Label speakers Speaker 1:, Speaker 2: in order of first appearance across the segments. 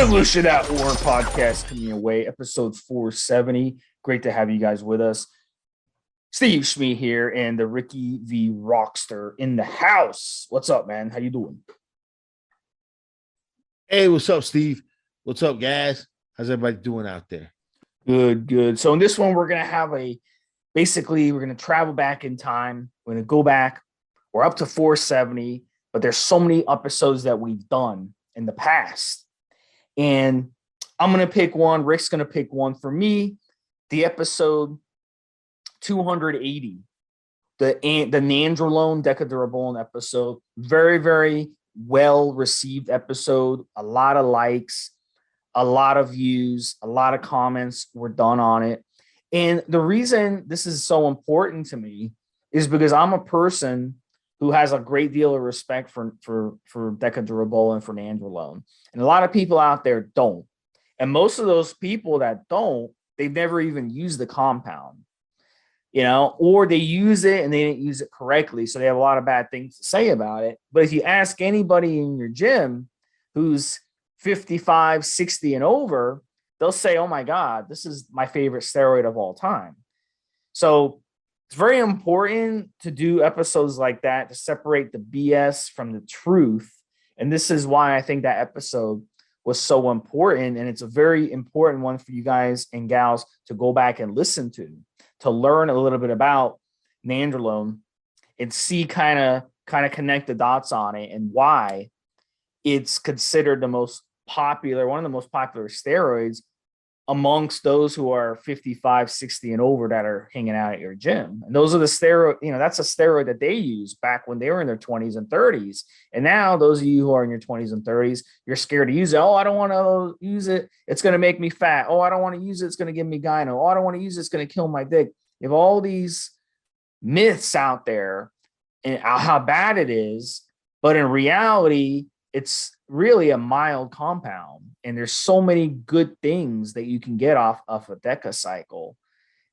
Speaker 1: Evolutionary podcast coming your way, episode 470. Great to have you guys with us. Stevesmi here and the Ricky V Rockster in the house. What's up, man? How you doing?
Speaker 2: Hey, what's up, Steve? What's up, guys? How's everybody doing out there?
Speaker 1: Good. So in this one, we're going to have we're going to travel back in time. We're going to go back. We're up to 470, but there's so many episodes that we've done in the past. And I'm going to pick one. Rick's going to pick one. For me, the episode 280, the nandrolone Deca Durabolin episode. Very, very well received episode. A lot of likes, a lot of views, a lot of comments were done on it. And the reason this is so important to me is because I'm a person who has a great deal of respect for Deca Durabolin and for nandrolone. And a lot of people out there don't. And most of those people that don't, they've never even used the compound, or they use it and they didn't use it correctly. So they have a lot of bad things to say about it. But if you ask anybody in your gym who's 55, 60 and over, they'll say, oh my God, this is my favorite steroid of all time. So it's very important to do episodes like that to separate the BS from the truth. And this is why I think that episode was so important. And it's a very important one for you guys and gals to go back and listen to learn a little bit about nandrolone and see kind of connect the dots on it and why it's considered one of the most popular steroids amongst those who are 55, 60 and over that are hanging out at your gym. And those are the steroid, that's a steroid that they used back when they were in their 20s and 30s. And now those of you who are in your 20s and 30s, you're scared to use it. Oh, I don't want to use it. It's going to make me fat. Oh, I don't want to use it. It's going to give me gyno. Oh, I don't want to use it. It's going to kill my dick. You have all these myths out there and how bad it is. But in reality, it's really a mild compound. And there's so many good things that you can get off of a Deca cycle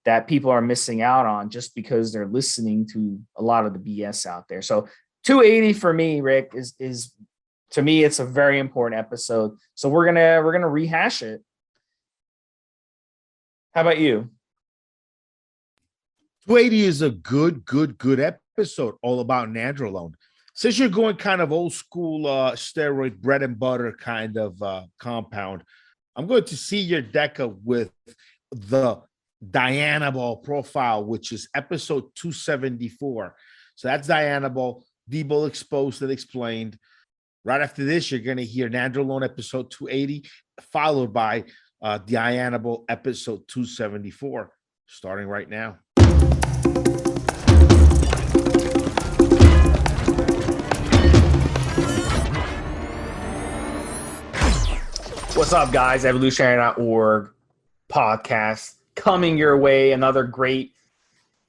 Speaker 1: that people are missing out on just because they're listening to a lot of the BS out there. So 280 for me, Rick, is to me, it's a very important episode. So we're gonna rehash it. How about you?
Speaker 2: 280 is a good episode all about nandrolone. Since you're going kind of old school steroid bread and butter kind of compound, I'm going to see your Deca with the Dianabol profile, which is episode 274. So that's Dianabol, Dbol exposed and explained. Right after this, you're going to hear nandrolone episode 280, followed by Dianabol episode 274, starting right now.
Speaker 1: What's up, guys? Evolutionary.org podcast coming your way. Another great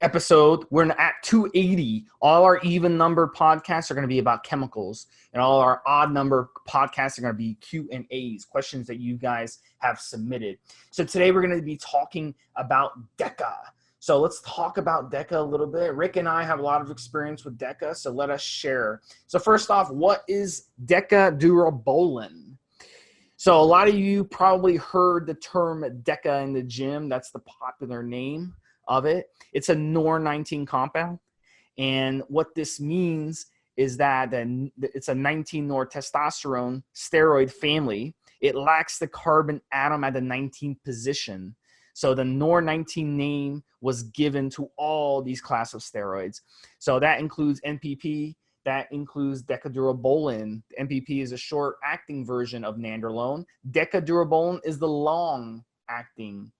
Speaker 1: episode. We're at 280. All our even number podcasts are going to be about chemicals, and all our odd number podcasts are going to be Q&As, questions that you guys have submitted. So today we're going to be talking about Deca. So let's talk about Deca a little bit. Rick and I have a lot of experience with Deca, so let us share. So first off, what is Deca Durabolin? So a lot of you probably heard the term Deca in the gym. That's the popular name of it. It's a NOR19 compound. And what this means is that it's a 19-NOR testosterone steroid family. It lacks the carbon atom at the 19th position. So the NOR19 name was given to all these class of steroids. So that includes NPP. That includes Deca Durabolin. NPP is a short-acting version of nandrolone. Deca Durabolin is the long-acting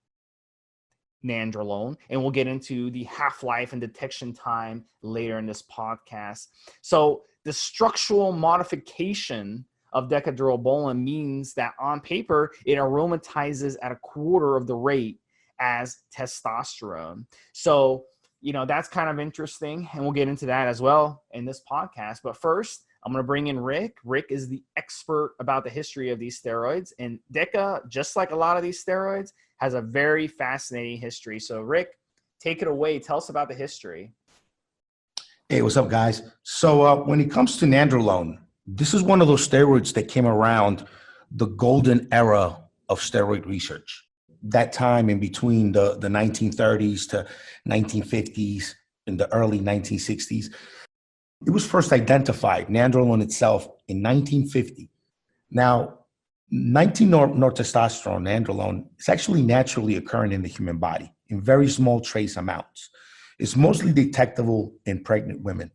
Speaker 1: nandrolone, and we'll get into the half-life and detection time later in this podcast. So the structural modification of Deca Durabolin means that on paper, it aromatizes at a quarter of the rate as testosterone. So that's kind of interesting, and we'll get into that as well in this podcast. But first, I'm going to bring in Rick. Rick is the expert about the history of these steroids, and Deca, just like a lot of these steroids, has a very fascinating history. So, Rick, take it away. Tell us about the history.
Speaker 3: Hey, what's up, guys? So when it comes to nandrolone, this is one of those steroids that came around the golden era of steroid research. That time in between the 1930s to 1950s and the early 1960s, it was first identified, nandrolone itself, in 1950. Now, 19-nortestosterone, nandrolone, is actually naturally occurring in the human body in very small trace amounts. It's mostly detectable in pregnant women,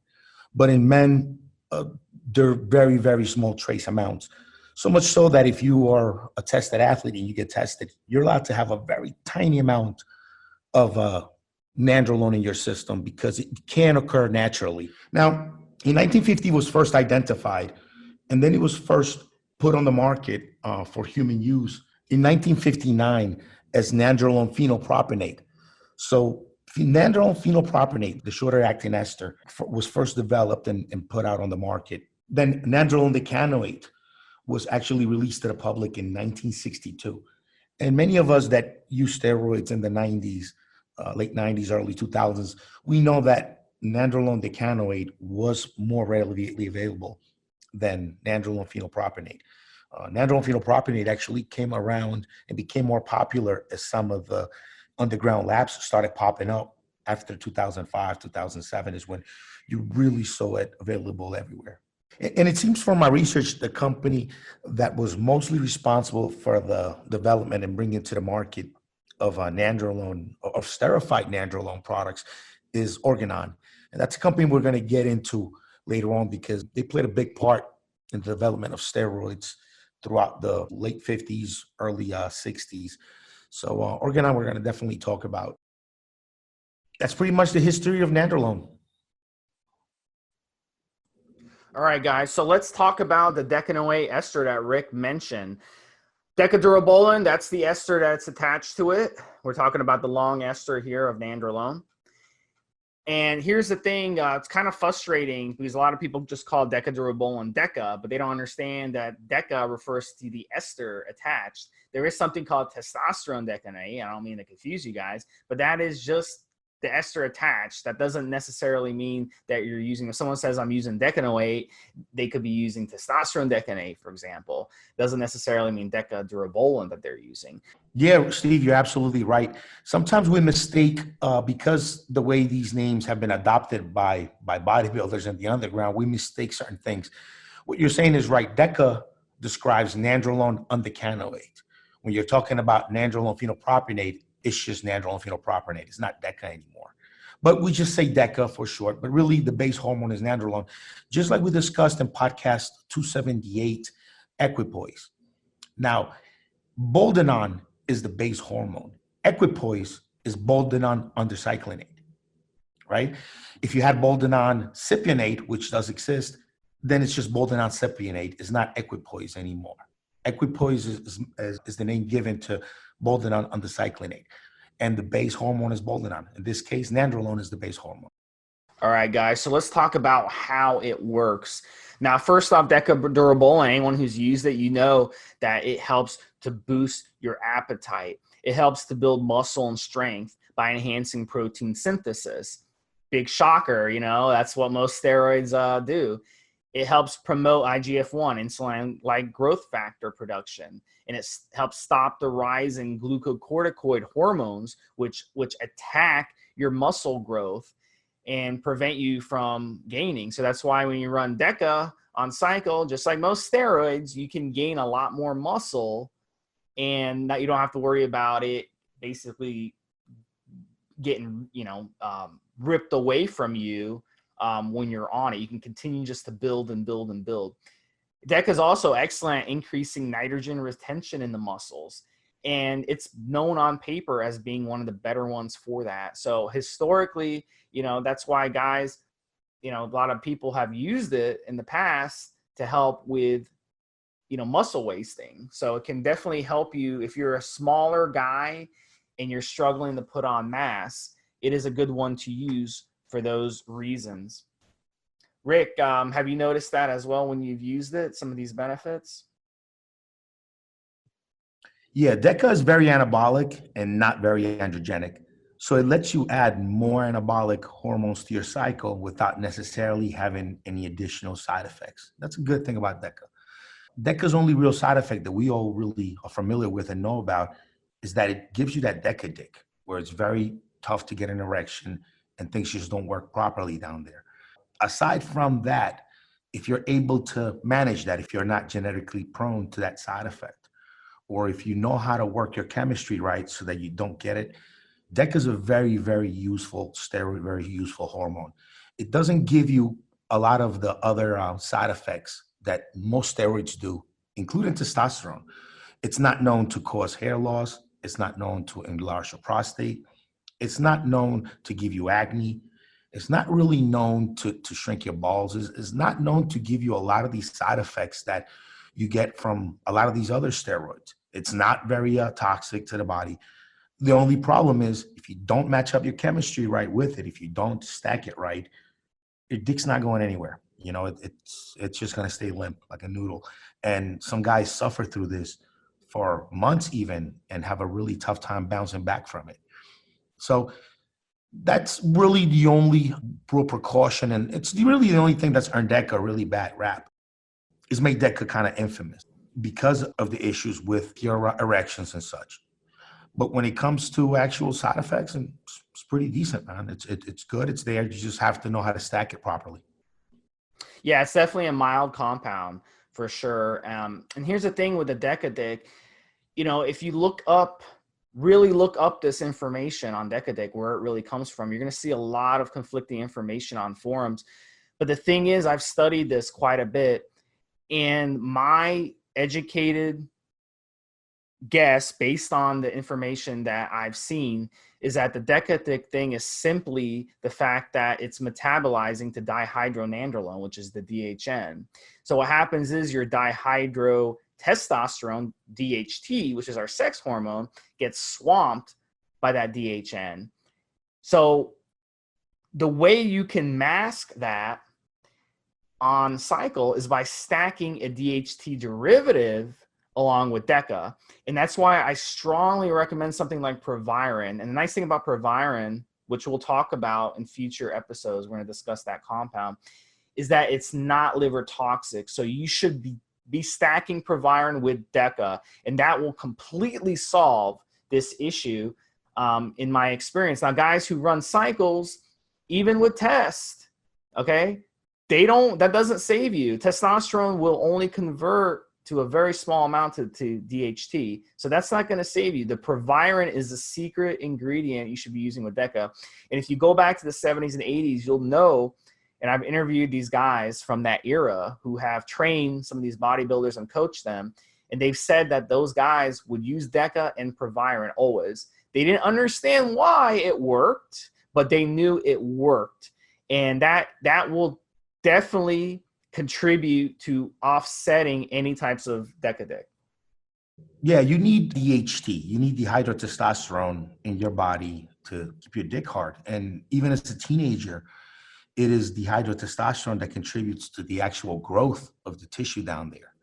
Speaker 3: but in men, they're very, very small trace amounts. So much so that if you are a tested athlete and you get tested, you're allowed to have a very tiny amount of nandrolone in your system because it can occur naturally. Now, in 1950, it was first identified, and then it was first put on the market for human use in 1959 as nandrolone phenylpropionate. So nandrolone phenylpropionate, the shorter acting ester, was first developed and put out on the market. Then nandrolone decanoate was actually released to the public in 1962. And many of us that use steroids in the 90s, late 90s, early 2000s, we know that nandrolone decanoate was more readily available than nandrolone phenylpropionate. Nandrolone phenylpropionate actually came around and became more popular as some of the underground labs started popping up after 2005, 2007 is when you really saw it available everywhere. And it seems from my research, the company that was mostly responsible for the development and bringing to the market of nandrolone, of sterified nandrolone products, is Organon. And that's a company we're going to get into later on because they played a big part in the development of steroids throughout the late 50s, early 60s. So Organon, we're going to definitely talk about. That's pretty much the history of nandrolone.
Speaker 1: All right, guys. So let's talk about the decanoate ester that Rick mentioned. Deca Durabolin, that's the ester that's attached to it. We're talking about the long ester here of nandrolone. And here's the thing, it's kind of frustrating because a lot of people just call Deca Durabolin Deca, but they don't understand that Deca refers to the ester attached. There is something called testosterone decanoate. I don't mean to confuse you guys, but that is just the ester attached. That doesn't necessarily mean that you're using, if someone says I'm using decanoate, they could be using testosterone decanoate, for example. Doesn't necessarily mean Deca Durabolin that they're using.
Speaker 3: Yeah, Steve, you're absolutely right. Sometimes we mistake, because the way these names have been adopted by bodybuilders in the underground, we mistake certain things. What you're saying is right. Deca describes nandrolone undecanoate. When you're talking about nandrolone phenylpropionate, it's just nandrolone phenylpropionate. It's not Deca anymore. But we just say Deca for short. But really, the base hormone is nandrolone. Just like we discussed in podcast 278, equipoise. Now, boldenone is the base hormone. Equipoise is boldenone undercyclinate, right? If you had boldenone cypionate, which does exist, then it's just boldenone cypionate. It's not equipoise anymore. Equipoise is the name given to boldenone undercyclinate. And the base hormone is boldenone. In this case, nandrolone is the base hormone.
Speaker 1: All right, guys. So let's talk about how it works. Now, first off, Deca Durabolin, anyone who's used it, you know that it helps to boost your appetite. It helps to build muscle and strength by enhancing protein synthesis. Big shocker, you know, that's what most steroids do. It helps promote IGF-1, insulin-like growth factor production, and it helps stop the rise in glucocorticoid hormones, which attack your muscle growth and prevent you from gaining. So that's why when you run Deca on cycle, just like most steroids, you can gain a lot more muscle and you don't have to worry about it basically getting, ripped away from you when you're on it. You can continue just to build and build and build. Deca is also excellent at increasing nitrogen retention in the muscles. And it's known on paper as being one of the better ones for that. So historically, that's why guys, a lot of people have used it in the past to help with, muscle wasting. So it can definitely help you if you're a smaller guy and you're struggling to put on mass. It is a good one to use for those reasons. Rick, have you noticed that as well when you've used it, some of these benefits?
Speaker 3: Yeah, Deca is very anabolic and not very androgenic. So it lets you add more anabolic hormones to your cycle without necessarily having any additional side effects. That's a good thing about Deca. DECA's only real side effect that we all really are familiar with and know about is that it gives you that DECA dick, where it's very tough to get an erection and things just don't work properly down there. Aside from that, if you're able to manage that, if you're not genetically prone to that side effect, or if you know how to work your chemistry right so that you don't get it, DECA is a very, very useful steroid, very useful hormone. It doesn't give you a lot of the other side effects that most steroids do, including testosterone. It's not known to cause hair loss. It's not known to enlarge your prostate. It's not known to give you acne. It's not really known to shrink your balls. It's not known to give you a lot of these side effects that you get from a lot of these other steroids. It's not very toxic to the body. The only problem is if you don't match up your chemistry right with it, if you don't stack it right, your dick's not going anywhere. You know, it's just going to stay limp like a noodle. And some guys suffer through this for months even and have a really tough time bouncing back from it. So that's really the only real precaution. And it's really the only thing that's earned DECA a really bad rap is made DECA kind of infamous because of the issues with your erections and such. But when it comes to actual side effects, it's pretty decent, man. It's good. It's there. You just have to know how to stack it properly.
Speaker 1: Yeah, it's definitely a mild compound for sure. And here's the thing with the Deca Dick, you know, if you really look up this information on Deca Dick, where it really comes from, you're going to see a lot of conflicting information on forums. But the thing is, I've studied this quite a bit, and my educated guess based on the information that I've seen is that the Deca Dick thing is simply the fact that it's metabolizing to dihydronandrolone, which is the DHN. So what happens is your dihydrotestosterone, DHT, which is our sex hormone, gets swamped by that DHN. So the way you can mask that on cycle is by stacking a DHT derivative along with Deca. And that's why I strongly recommend something like Proviron. And the nice thing about Proviron, which we'll talk about in future episodes, we're going to discuss that compound, is that it's not liver toxic. So you should be stacking Proviron with Deca, and that will completely solve this issue in my experience. Now, guys who run cycles, even with test, okay, that doesn't save you. Testosterone will only convert to a very small amount to DHT. So that's not going to save you. The Proviron is the secret ingredient you should be using with Deca. And if you go back to the 70s and 80s, you'll know, and I've interviewed these guys from that era who have trained some of these bodybuilders and coached them, and they've said that those guys would use Deca and Proviron always. They didn't understand why it worked, but they knew it worked. And that will definitely contribute to offsetting any types of Deca Dick.
Speaker 3: Yeah, you need DHT. You need dihydrotestosterone in your body to keep your dick hard. And even as a teenager, it is dihydrotestosterone that contributes to the actual growth of the tissue down there.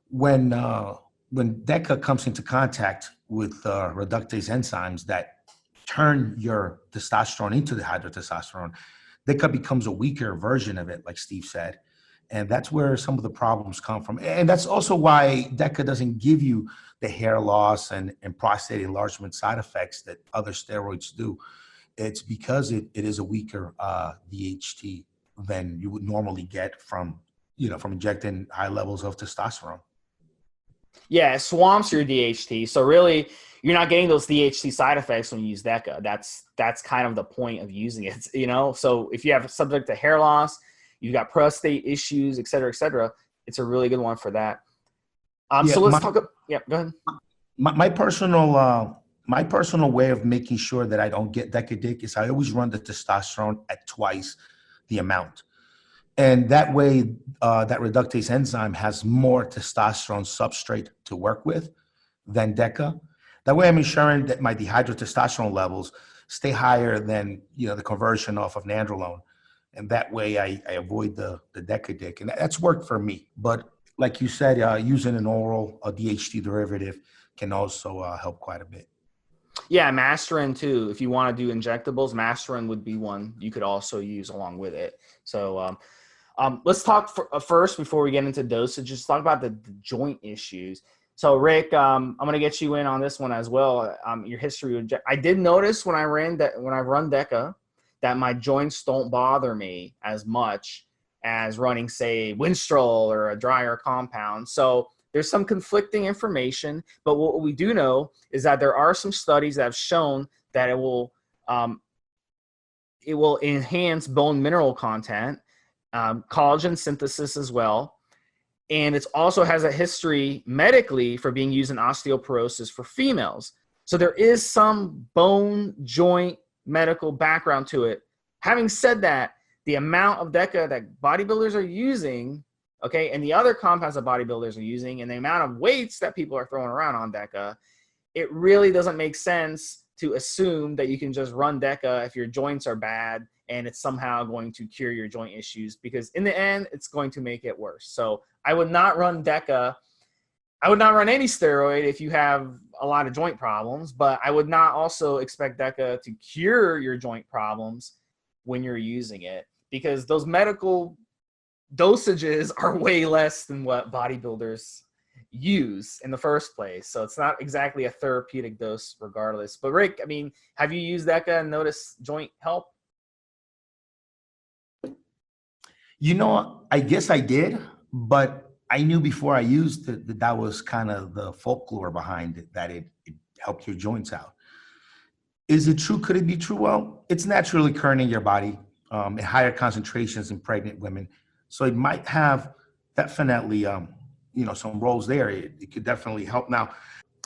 Speaker 3: When Deca comes into contact with reductase enzymes that turn your testosterone into dihydrotestosterone, Deca becomes a weaker version of it, like Steve said. And that's where some of the problems come from. And that's also why Deca doesn't give you the hair loss and prostate enlargement side effects that other steroids do. It's because it is a weaker DHT than you would normally get from injecting high levels of testosterone. Yeah,
Speaker 1: it swamps your DHT. So really, you're not getting those DHT side effects when you use Deca. That's kind of the point of using it, you know? So if you have subject to hair loss, you've got prostate issues, et cetera, it's a really good one for that. So let's talk about, go ahead.
Speaker 3: My personal way of making sure that I don't get Deca Dick is I always run the testosterone at twice the amount. And that way, that reductase enzyme has more testosterone substrate to work with than Deca. That way I'm ensuring that my dihydrotestosterone levels stay higher than, the conversion off of nandrolone. And that way I avoid the Deca Dick. And that's worked for me. But like you said, using an oral, a DHT derivative can also help quite a bit.
Speaker 1: Yeah, Masterin too. If you want to do injectables, Masterin would be one you could also use along with it. So Let's talk first before we get into dosage. Just talk about the joint issues. So, Rick, I'm going to get you in on this one as well. Your history with I did notice when I run Deca that my joints don't bother me as much as running, say, Winstrol or a drier compound. So there's some conflicting information, but what we do know is that there are some studies that have shown that it will enhance bone mineral content, collagen synthesis as well. And it also has a history medically for being used in osteoporosis for females. So there is some bone joint medical background to it. Having said that, the amount of Deca that bodybuilders are using, okay, and the other compounds that bodybuilders are using, and the amount of weights that people are throwing around on Deca, it really doesn't make sense to assume that you can just run Deca if your joints are bad and it's somehow going to cure your joint issues, because in the end, it's going to make it worse. So I would not run Deca. I would not run any steroid if you have a lot of joint problems, but I would not also expect Deca to cure your joint problems when you're using it, because those medical dosages are way less than what bodybuilders use in the first place. So it's not exactly a therapeutic dose regardless. But Rick, I mean, have you used Deca and noticed joint help?
Speaker 3: You know, I guess I did, but I knew before I used it that was kind of the folklore behind it, that it helped your joints out. Is it true? Could it be true? Well, it's naturally occurring in your body at higher concentrations in pregnant women. So it might have definitely, some roles there. It could definitely help. Now,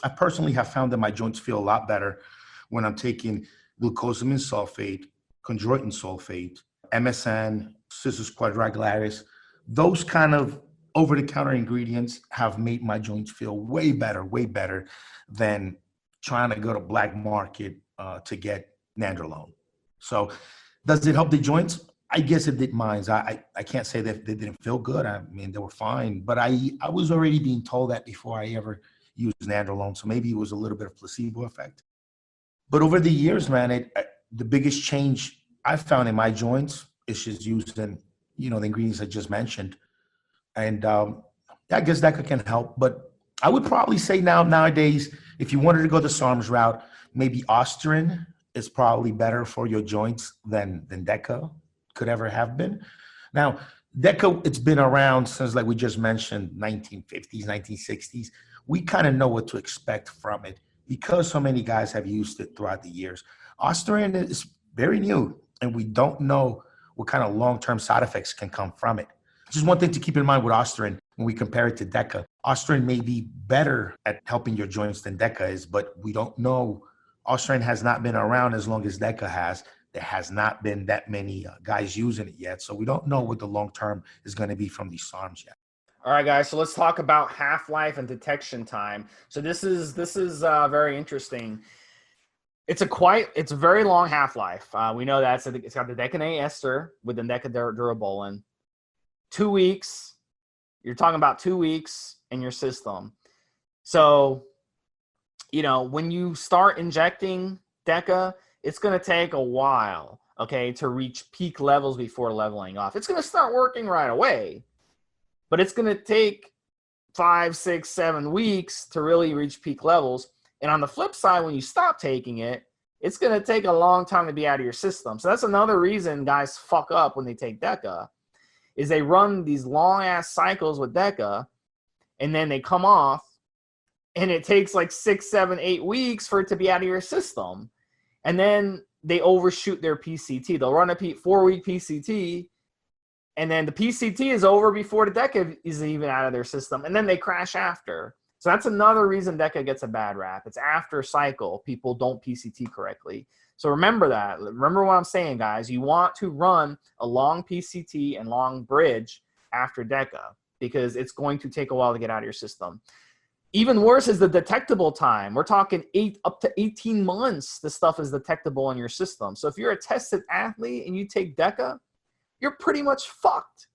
Speaker 3: I personally have found that my joints feel a lot better when I'm taking glucosamine sulfate, chondroitin sulfate, MSM, Cissus quadrangularis. Those kind of over-the-counter ingredients have made my joints feel way better than trying to go to black market to get nandrolone. So does it help the joints? I guess it did mine. I can't say that they didn't feel good. I mean, they were fine, but I was already being told that before I ever used nandrolone. So maybe it was a little bit of placebo effect. But over the years, man, the biggest change I found in my joints is just using, the ingredients I just mentioned. And I guess that can help. But I would probably say nowadays, if you wanted to go the SARMs route, maybe Osterin is probably better for your joints than Deca could ever have been. Now, Deca, it's been around since, like we just mentioned, 1950s, 1960s. We kind of know what to expect from it because so many guys have used it throughout the years. Osterin is very new, and we don't know what kind of long-term side effects can come from it. Just one thing to keep in mind with Osterin when we compare it to Deca. Osterin may be better at helping your joints than Deca is, but we don't know. Osterin has not been around as long as Deca has. There has not been that many guys using it yet, so we don't know what the long-term is going to be from these SARMs yet.
Speaker 1: All right, guys, so let's talk about half-life and detection time. So this is very interesting. It's a very long half-life. We know that it's got the decanate ester with the Deca Durabolin. 2 weeks. You're talking about 2 weeks in your system. So, when you start injecting Deca, it's going to take a while, okay, to reach peak levels before leveling off. It's going to start working right away, but it's going to take 5, 6, 7 weeks to really reach peak levels. And on the flip side, when you stop taking it, it's going to take a long time to be out of your system. So that's another reason guys fuck up when they take Deca, is they run these long-ass cycles with Deca, and then they come off, and it takes like 6, 7, 8 weeks for it to be out of your system. And then they overshoot their PCT. They'll run a 4-week PCT, and then the PCT is over before the Deca is even out of their system, and then they crash after. So that's another reason Deca gets a bad rap. It's after cycle. People don't PCT correctly. So remember that. Remember what I'm saying, guys. You want to run a long PCT and long bridge after Deca because it's going to take a while to get out of your system. Even worse is the detectable time. We're talking up to 18 months this stuff is detectable in your system. So if you're a tested athlete and you take Deca, you're pretty much fucked.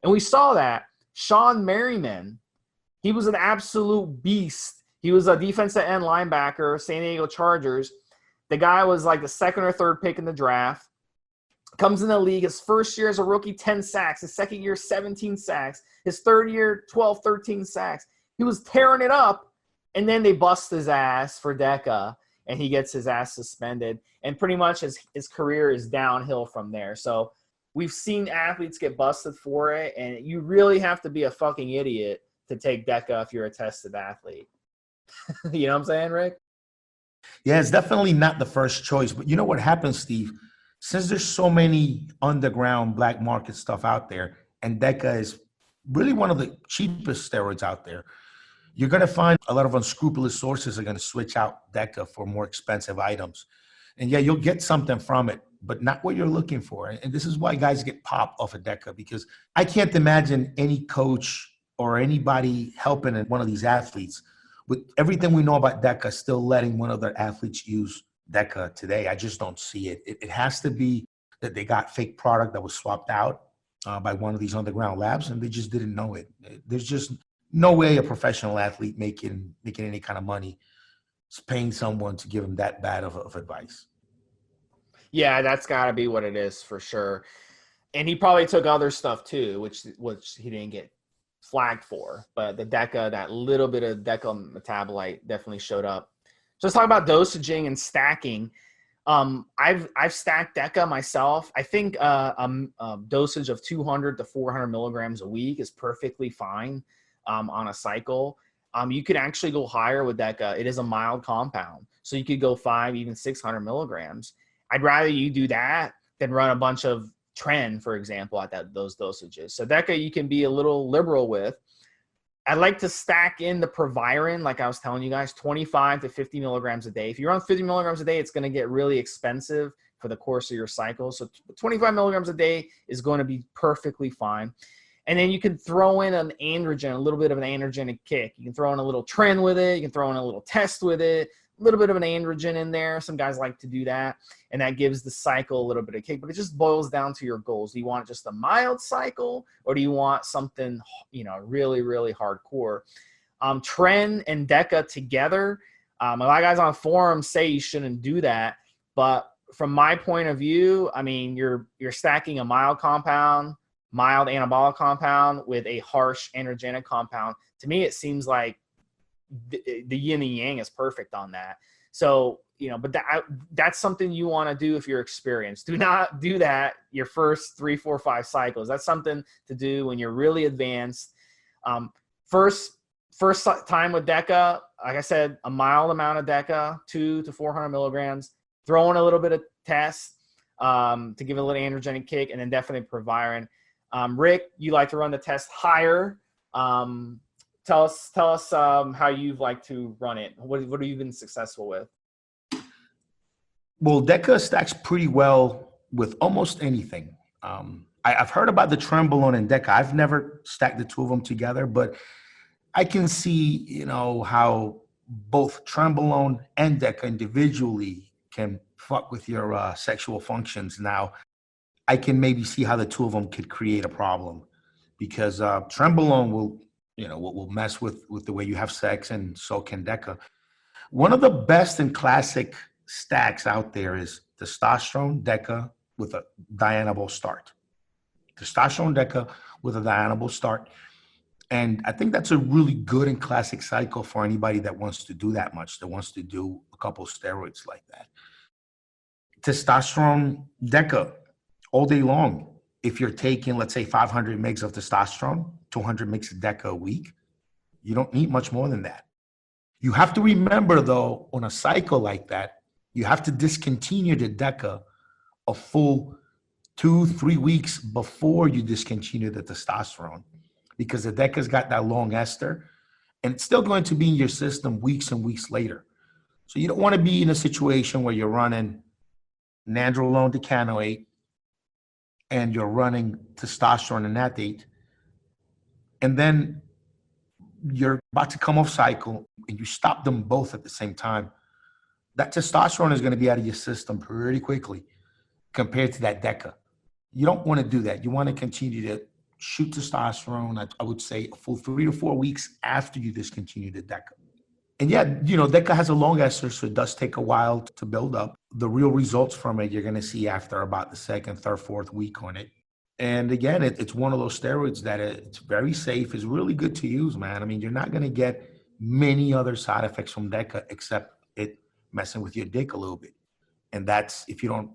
Speaker 1: And we saw that. Sean Merriman, he was an absolute beast. He was a defensive end linebacker, San Diego Chargers. The guy was like the 2nd or 3rd pick in the draft. Comes in the league. His first year as a rookie, 10 sacks. His second year, 17 sacks. His third year, 12, 13 sacks. He was tearing it up. And then they bust his ass for Deca, and he gets his ass suspended. And pretty much his career is downhill from there. So we've seen athletes get busted for it, and you really have to be a fucking idiot to take Deca if you're a tested athlete. You know what I'm saying, Rick?
Speaker 3: Yeah, it's definitely not the first choice. But you know what happens, Steve? Since there's so many underground black market stuff out there, and Deca is really one of the cheapest steroids out there, you're going to find a lot of unscrupulous sources are going to switch out Deca for more expensive items. And yeah, you'll get something from it, but not what you're looking for. And this is why guys get popped off of Deca, because I can't imagine any coach or anybody helping one of these athletes with everything we know about Deca still letting one of their athletes use Deca today. I just don't see it. It has to be that they got fake product that was swapped out by one of these underground labs, and they just didn't know it. There's just no way a professional athlete making any kind of money is paying someone to give him that bad of advice.
Speaker 1: Yeah, that's got to be what it is for sure. And he probably took other stuff too, which he didn't get flagged for. But the Deca, that little bit of Deca metabolite definitely showed up. So let's talk about dosaging and stacking. I've stacked Deca myself. I think a dosage of 200 to 400 milligrams a week is perfectly fine on a cycle. You could actually go higher with Deca. It is a mild compound, so you could go 5, even 600 milligrams. I'd rather you do that than run a bunch of Tren, for example, at those dosages. So Deca you can be a little liberal with. I like to stack in the Proviron, like I was telling you guys, 25 to 50 milligrams a day. If you're on 50 milligrams a day, it's going to get really expensive for the course of your cycle. So 25 milligrams a day is going to be perfectly fine. And then you can throw in an androgen, a little bit of an androgenic kick. You can throw in a little Tren with it. You can throw in a little test with it, a little bit of an androgen in there. Some guys like to do that, and that gives the cycle a little bit of kick. But it just boils down to your goals. Do you want just a mild cycle, or do you want something, really, really hardcore? Tren and Deca together, a lot of guys on forums say you shouldn't do that. But from my point of view, I mean, you're stacking a mild compound, mild anabolic compound with a harsh androgenic compound. To me, it seems like the yin and yang is perfect on that. So, but that's something you want to do if you're experienced. Do not do that your first 3, 4, 5 cycles. That's something to do when you're really advanced. First time with Deca, like I said, a mild amount of Deca, 200 to 400 milligrams, throw in a little bit of test to give it a little androgenic kick, and then definitely Proviron. Rick, you like to run the test higher. Tell us how you've liked to run it. What have you been successful with?
Speaker 3: Well, Deca stacks pretty well with almost anything. I've heard about the Trenbolone and Deca. I've never stacked the two of them together, but I can see, how both Trenbolone and Deca individually can fuck with your sexual functions. Now, I can maybe see how the two of them could create a problem, because Trenbolone will mess with the way you have sex, and so can Deca. One of the best and classic stacks out there is testosterone Deca with a Dianabol start. Testosterone Deca with a Dianabol start. And I think that's a really good and classic cycle for anybody that wants to do that much, that wants to do a couple steroids like that. Testosterone Deca all day long. If you're taking, let's say, 500 mgs of testosterone, 200 mgs of Deca a week, you don't need much more than that. You have to remember, though, on a cycle like that, you have to discontinue the Deca a full 2-3 weeks before you discontinue the testosterone, because the Deca's got that long ester, and it's still going to be in your system weeks and weeks later. So you don't want to be in a situation where you're running nandrolone decanoate and you're running testosterone and natate, and then you're about to come off cycle and you stop them both at the same time. That testosterone is going to be out of your system pretty quickly compared to that Deca. You don't want to do that. You want to continue to shoot testosterone, I would say, a full 3 to 4 weeks after you discontinue the Deca. And yeah, you know, Deca has a long ester, so it does take a while to build up. The real results from it, you're going to see after about the second, third, fourth week on it. And again, it's one of those steroids that it's very safe. It's really good to use, man. I mean, you're not going to get many other side effects from Deca except it messing with your dick a little bit. And that's if you don't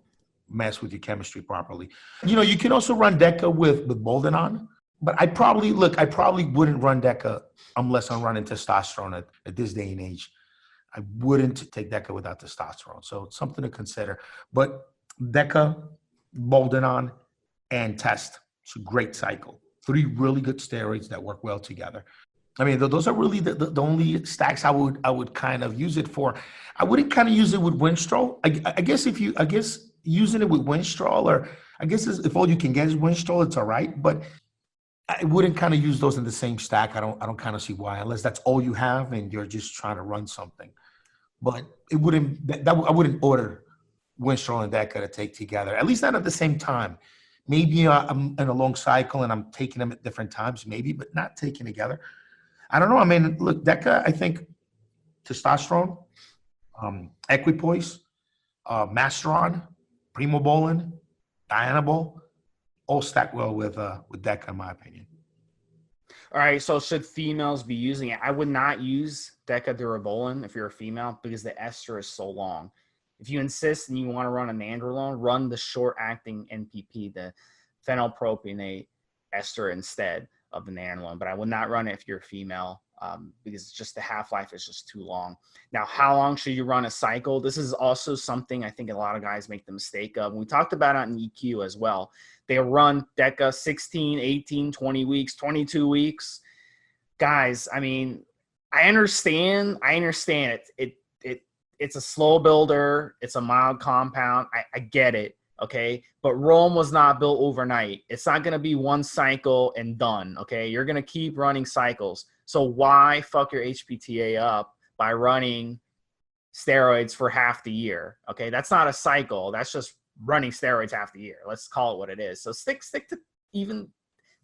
Speaker 3: mess with your chemistry properly. You know, you can also run Deca with Boldenone, but I probably wouldn't run Deca unless I'm running testosterone at this day and age. I wouldn't take Deca without testosterone. So it's something to consider. But Deca, Boldenone, and test. It's a great cycle. 3 really good steroids that work well together. I mean, those are really the only stacks I would kind of use it for. I wouldn't kind of use it with Winstrol. I guess using it with Winstrol, or I guess if all you can get is Winstrol, it's all right. But I wouldn't kind of use those in the same stack. I don't kind of see why, unless that's all you have and you're just trying to run something. But it wouldn't. I wouldn't order Winstrol and Deca to take together, at least not at the same time. Maybe I'm in a long cycle and I'm taking them at different times, maybe, but not taken together. I don't know. I mean, look, Deca, I think testosterone, equipoise, masteron, primobolan, Dianabol, all stack well with Deca, in my opinion.
Speaker 1: All right, so should females be using it? I would not use Deca Durabolin if you're a female because the ester is so long. If you insist and you want to run a nandrolone, run the short-acting NPP, the phenylpropionate ester instead of the nandrolone. But I would not run it if you're a female because it's just the half-life is just too long. Now, how long should you run a cycle? This is also something I think a lot of guys make the mistake of. We talked about it in EQ as well. They run Deca 16, 18, 20 weeks, 22 weeks. Guys, I mean, I understand it. It's a slow builder. It's a mild compound. I get it, okay? But Rome was not built overnight. It's not going to be one cycle and done, okay? You're going to keep running cycles. So why fuck your HPTA up by running steroids for half the year, okay? That's not a cycle. That's just running steroids half the year. Let's call it what it is. So stick to even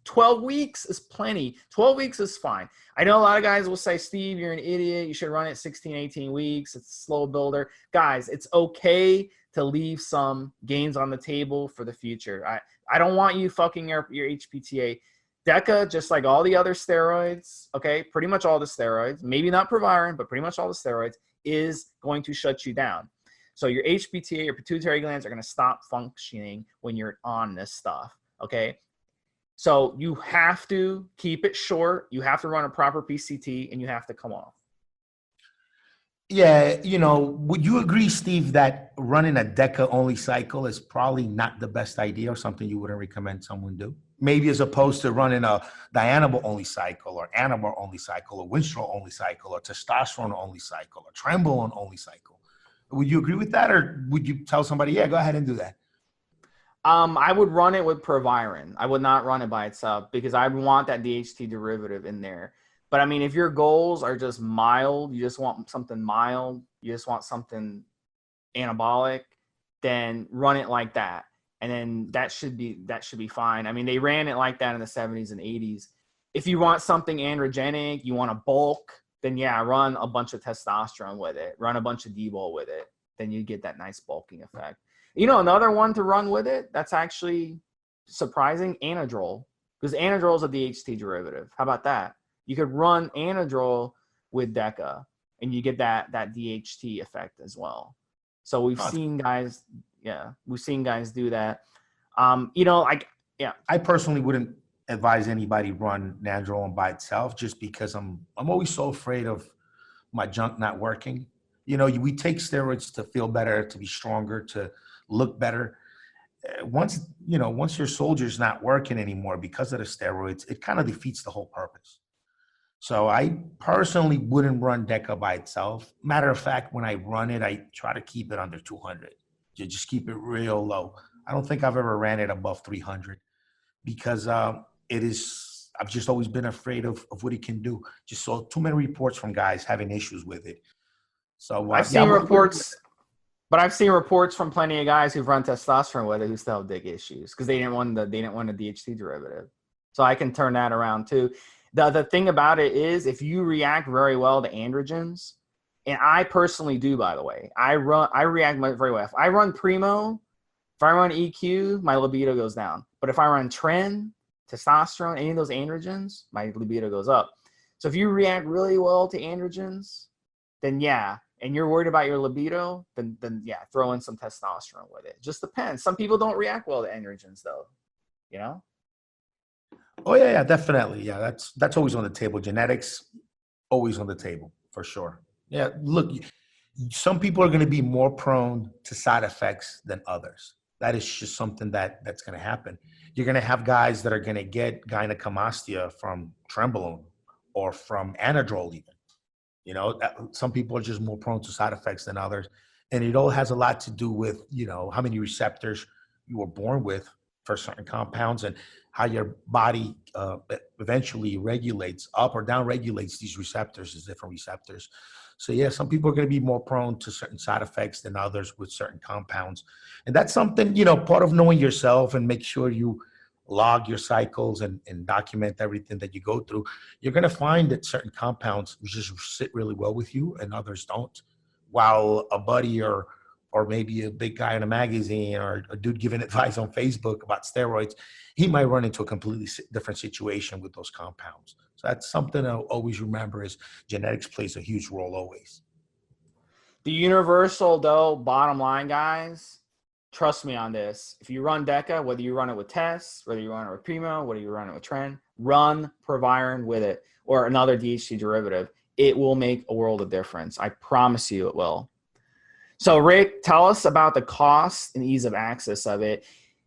Speaker 1: 12 weeks is plenty. 12 weeks is fine. I know a lot of guys will say, Steve, you're an idiot. You should run it 16, 18 weeks. It's a slow builder. Guys, it's okay to leave some gains on the table for the future. I don't want you fucking your HPTA. Deca, just like all the other steroids, okay, pretty much all the steroids, maybe not Proviron, but pretty much all the steroids, is going to shut you down. So your HPTA, your pituitary glands are going to stop functioning when you're on this stuff, okay? So you have to keep it short. You have to run a proper PCT, and you have to come off.
Speaker 3: Yeah, you know, would you agree, Steve, that running a Deca-only cycle is probably not the best idea or something you wouldn't recommend someone do? Maybe as opposed to running a Dianabol-only cycle or Anabol-only cycle or Winstrol-only cycle or testosterone-only cycle or Trenbolone-only cycle. Would you agree with that, or would you tell somebody, yeah, go ahead and do that?
Speaker 1: I would run it with Proviron. I would not run it by itself because I want that DHT derivative in there. But I mean, if your goals are just mild, you just want something mild, you just want something anabolic, then run it like that. And then that should be fine. I mean, they ran it like that in the 70s and 80s. If you want something androgenic, you want to bulk, then yeah, run a bunch of testosterone with it, run a bunch of Dbol with it. Then you get that nice bulking effect. You know, another one to run with it that's actually surprising, Anadrol, because Anadrol is a DHT derivative. How about that? You could run Anadrol with Deca, and you get that DHT effect as well. So we've seen guys, we've seen guys do that. You know, like, yeah.
Speaker 3: I personally wouldn't advise anybody run nandrolone by itself, just because I'm always so afraid of my junk not working. You know, we take steroids to feel better, to be stronger, to look better. Once your soldier's not working anymore because of the steroids, it kind of defeats the whole purpose. So I personally wouldn't run Deca by itself. Matter of fact, when I run it, I try to keep it under 200. You just keep it real low. I don't think I've ever ran it above 300 because I've just always been afraid of what it can do. Just saw too many reports from guys having issues with it. So
Speaker 1: I've seen reports. But I've seen reports from plenty of guys who've run testosterone with it who still have dick issues because they didn't want a DHT derivative. So I can turn that around too. The thing about it is, if you react very well to androgens, And I personally do, by the way. I react very well. If I run Primo, if I run EQ, my libido goes down. But if I run Tren, testosterone, any of those androgens, my libido goes up. So if you react really well to androgens, then yeah, and you're worried about your libido, then yeah, throw in some testosterone with it. Just depends. Some people don't react well to androgens though, you know?
Speaker 3: Oh yeah, definitely. Yeah, that's always on the table. Genetics, always on the table for sure. Yeah, look, some people are going to be more prone to side effects than others. That is just something that's going to happen. You're going to have guys that are going to get gynecomastia from Trenbolone or from Anadrol even. You know, some people are just more prone to side effects than others. And it all has a lot to do with, how many receptors you were born with for certain compounds and how your body eventually regulates up or down regulates these receptors, these different receptors. So yeah, some people are going to be more prone to certain side effects than others with certain compounds. And that's something, part of knowing yourself and make sure you log your cycles and document everything that you go through. You're going to find that certain compounds just sit really well with you and others don't. While a buddy or maybe a big guy in a magazine or a dude giving advice on Facebook about steroids, he might run into a completely different situation with those compounds. So that's something I'll always remember is genetics plays a huge role always.
Speaker 1: The universal, though, bottom line, guys, trust me on this. If you run Deca, whether you run it with Tess, whether you run it with Primo, whether you run it with Tren, run Proviron with it or another DHT derivative. It will make a world of difference. I promise you it will. So, Rick, tell us about the cost and ease of access of it.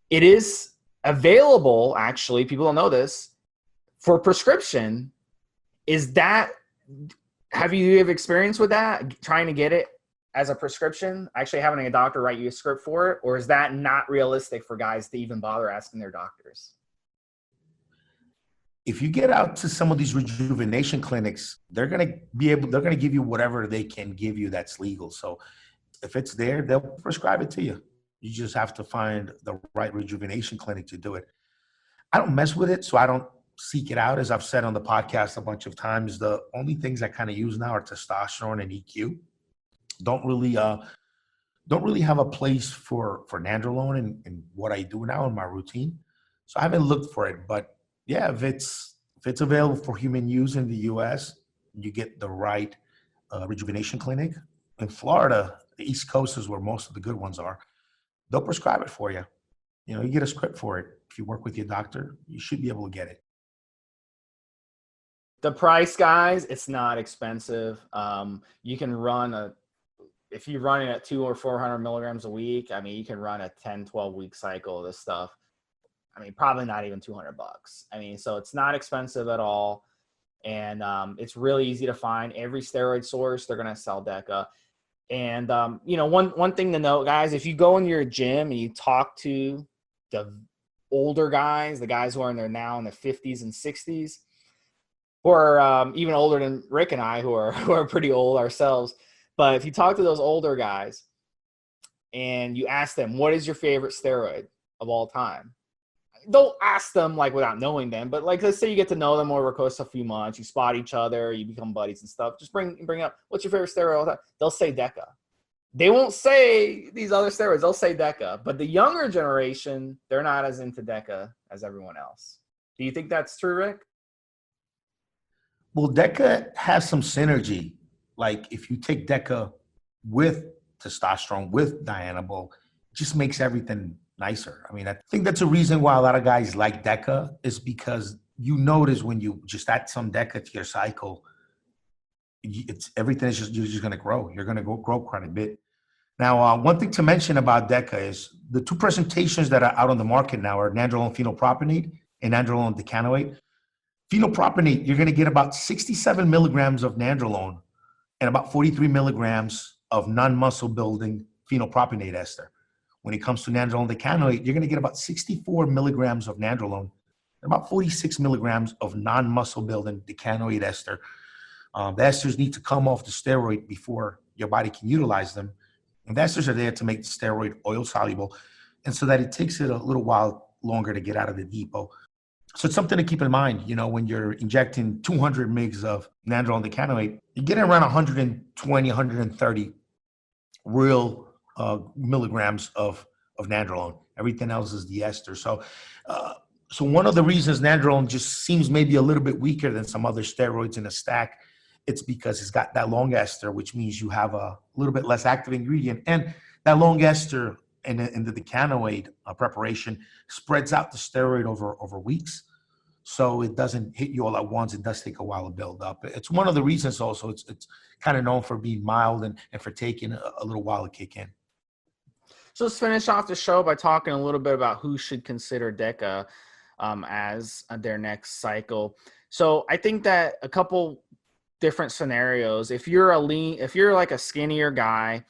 Speaker 1: It is available, actually, people don't know this, for prescription. Have you have experience with that, trying to get it as a prescription, actually having a doctor write you a script for it? Or is that not realistic for guys to even bother asking their doctors?
Speaker 3: If you get out to some of these rejuvenation clinics, they're going to give you whatever they can give you that's legal. So if it's there, they'll prescribe it to you. You just have to find the right rejuvenation clinic to do it. I don't mess with it, so I don't seek it out. As I've said on the podcast a bunch of times, the only things I kind of use now are testosterone and EQ. Don't really have a place for nandrolone in what I do now in my routine. So I haven't looked for it, but yeah, if it's available for human use in the US, you get the right rejuvenation clinic. In Florida, the East Coast is where most of the good ones are. They'll prescribe it for you. You get a script for it. If you work with your doctor, you should be able to get it.
Speaker 1: The price, guys, it's not expensive. You can run if you run it at 200 or 400 milligrams a week, I mean, you can run a 10, 12 week cycle of this stuff. I mean, probably not even $200. I mean, so it's not expensive at all. And it's really easy to find. Every steroid source, they're going to sell Deca. And, one thing to note, guys, if you go in your gym and you talk to the older guys, the guys who are now in their 50s and 60s, or even older than Rick and I, who are pretty old ourselves. But if you talk to those older guys and you ask them, what is your favorite steroid of all time? Don't ask them without knowing them, but let's say you get to know them over the course of a few months, you spot each other, you become buddies and stuff. Just bring up, what's your favorite steroid of all time? They'll say Deca. They won't say these other steroids. They'll say Deca. But the younger generation, they're not as into Deca as everyone else. Do you think that's true, Rick?
Speaker 3: Well, Deca has some synergy. Like if you take Deca with testosterone, with Dianabol, it just makes everything nicer. I mean, I think that's a reason why a lot of guys like Deca is because you notice when you just add some Deca to your cycle, everything is you're just going to grow. You're going to grow quite a bit. Now, one thing to mention about Deca is the two presentations that are out on the market now are nandrolone phenylpropanate and nandrolone decanoate. Phenylpropanate, you're going to get about 67 milligrams of nandrolone and about 43 milligrams of non-muscle building phenylpropanate ester. When it comes to nandrolone decanoate, you're going to get about 64 milligrams of nandrolone and about 46 milligrams of non-muscle building decanoate ester. The esters need to come off the steroid before your body can utilize them. And the esters are there to make the steroid oil soluble and so that it takes it a little while longer to get out of the depot. So it's something to keep in mind, when you're injecting 200 mgs of nandrolone decanoate, you're getting around 120, 130 real milligrams of nandrolone. Everything else is the ester. So one of the reasons nandrolone just seems maybe a little bit weaker than some other steroids in a stack, it's because it's got that long ester, which means you have a little bit less active ingredient. And that long ester in the decanoate preparation spreads out the steroid over weeks. So it doesn't hit you all at once. It does take a while to build up. It's one of the reasons also it's kind of known for being mild and for taking a little while to kick in.
Speaker 1: So let's finish off the show by talking a little bit about who should consider Deca as their next cycle. So I think that a couple different scenarios. If you're like a skinnier guy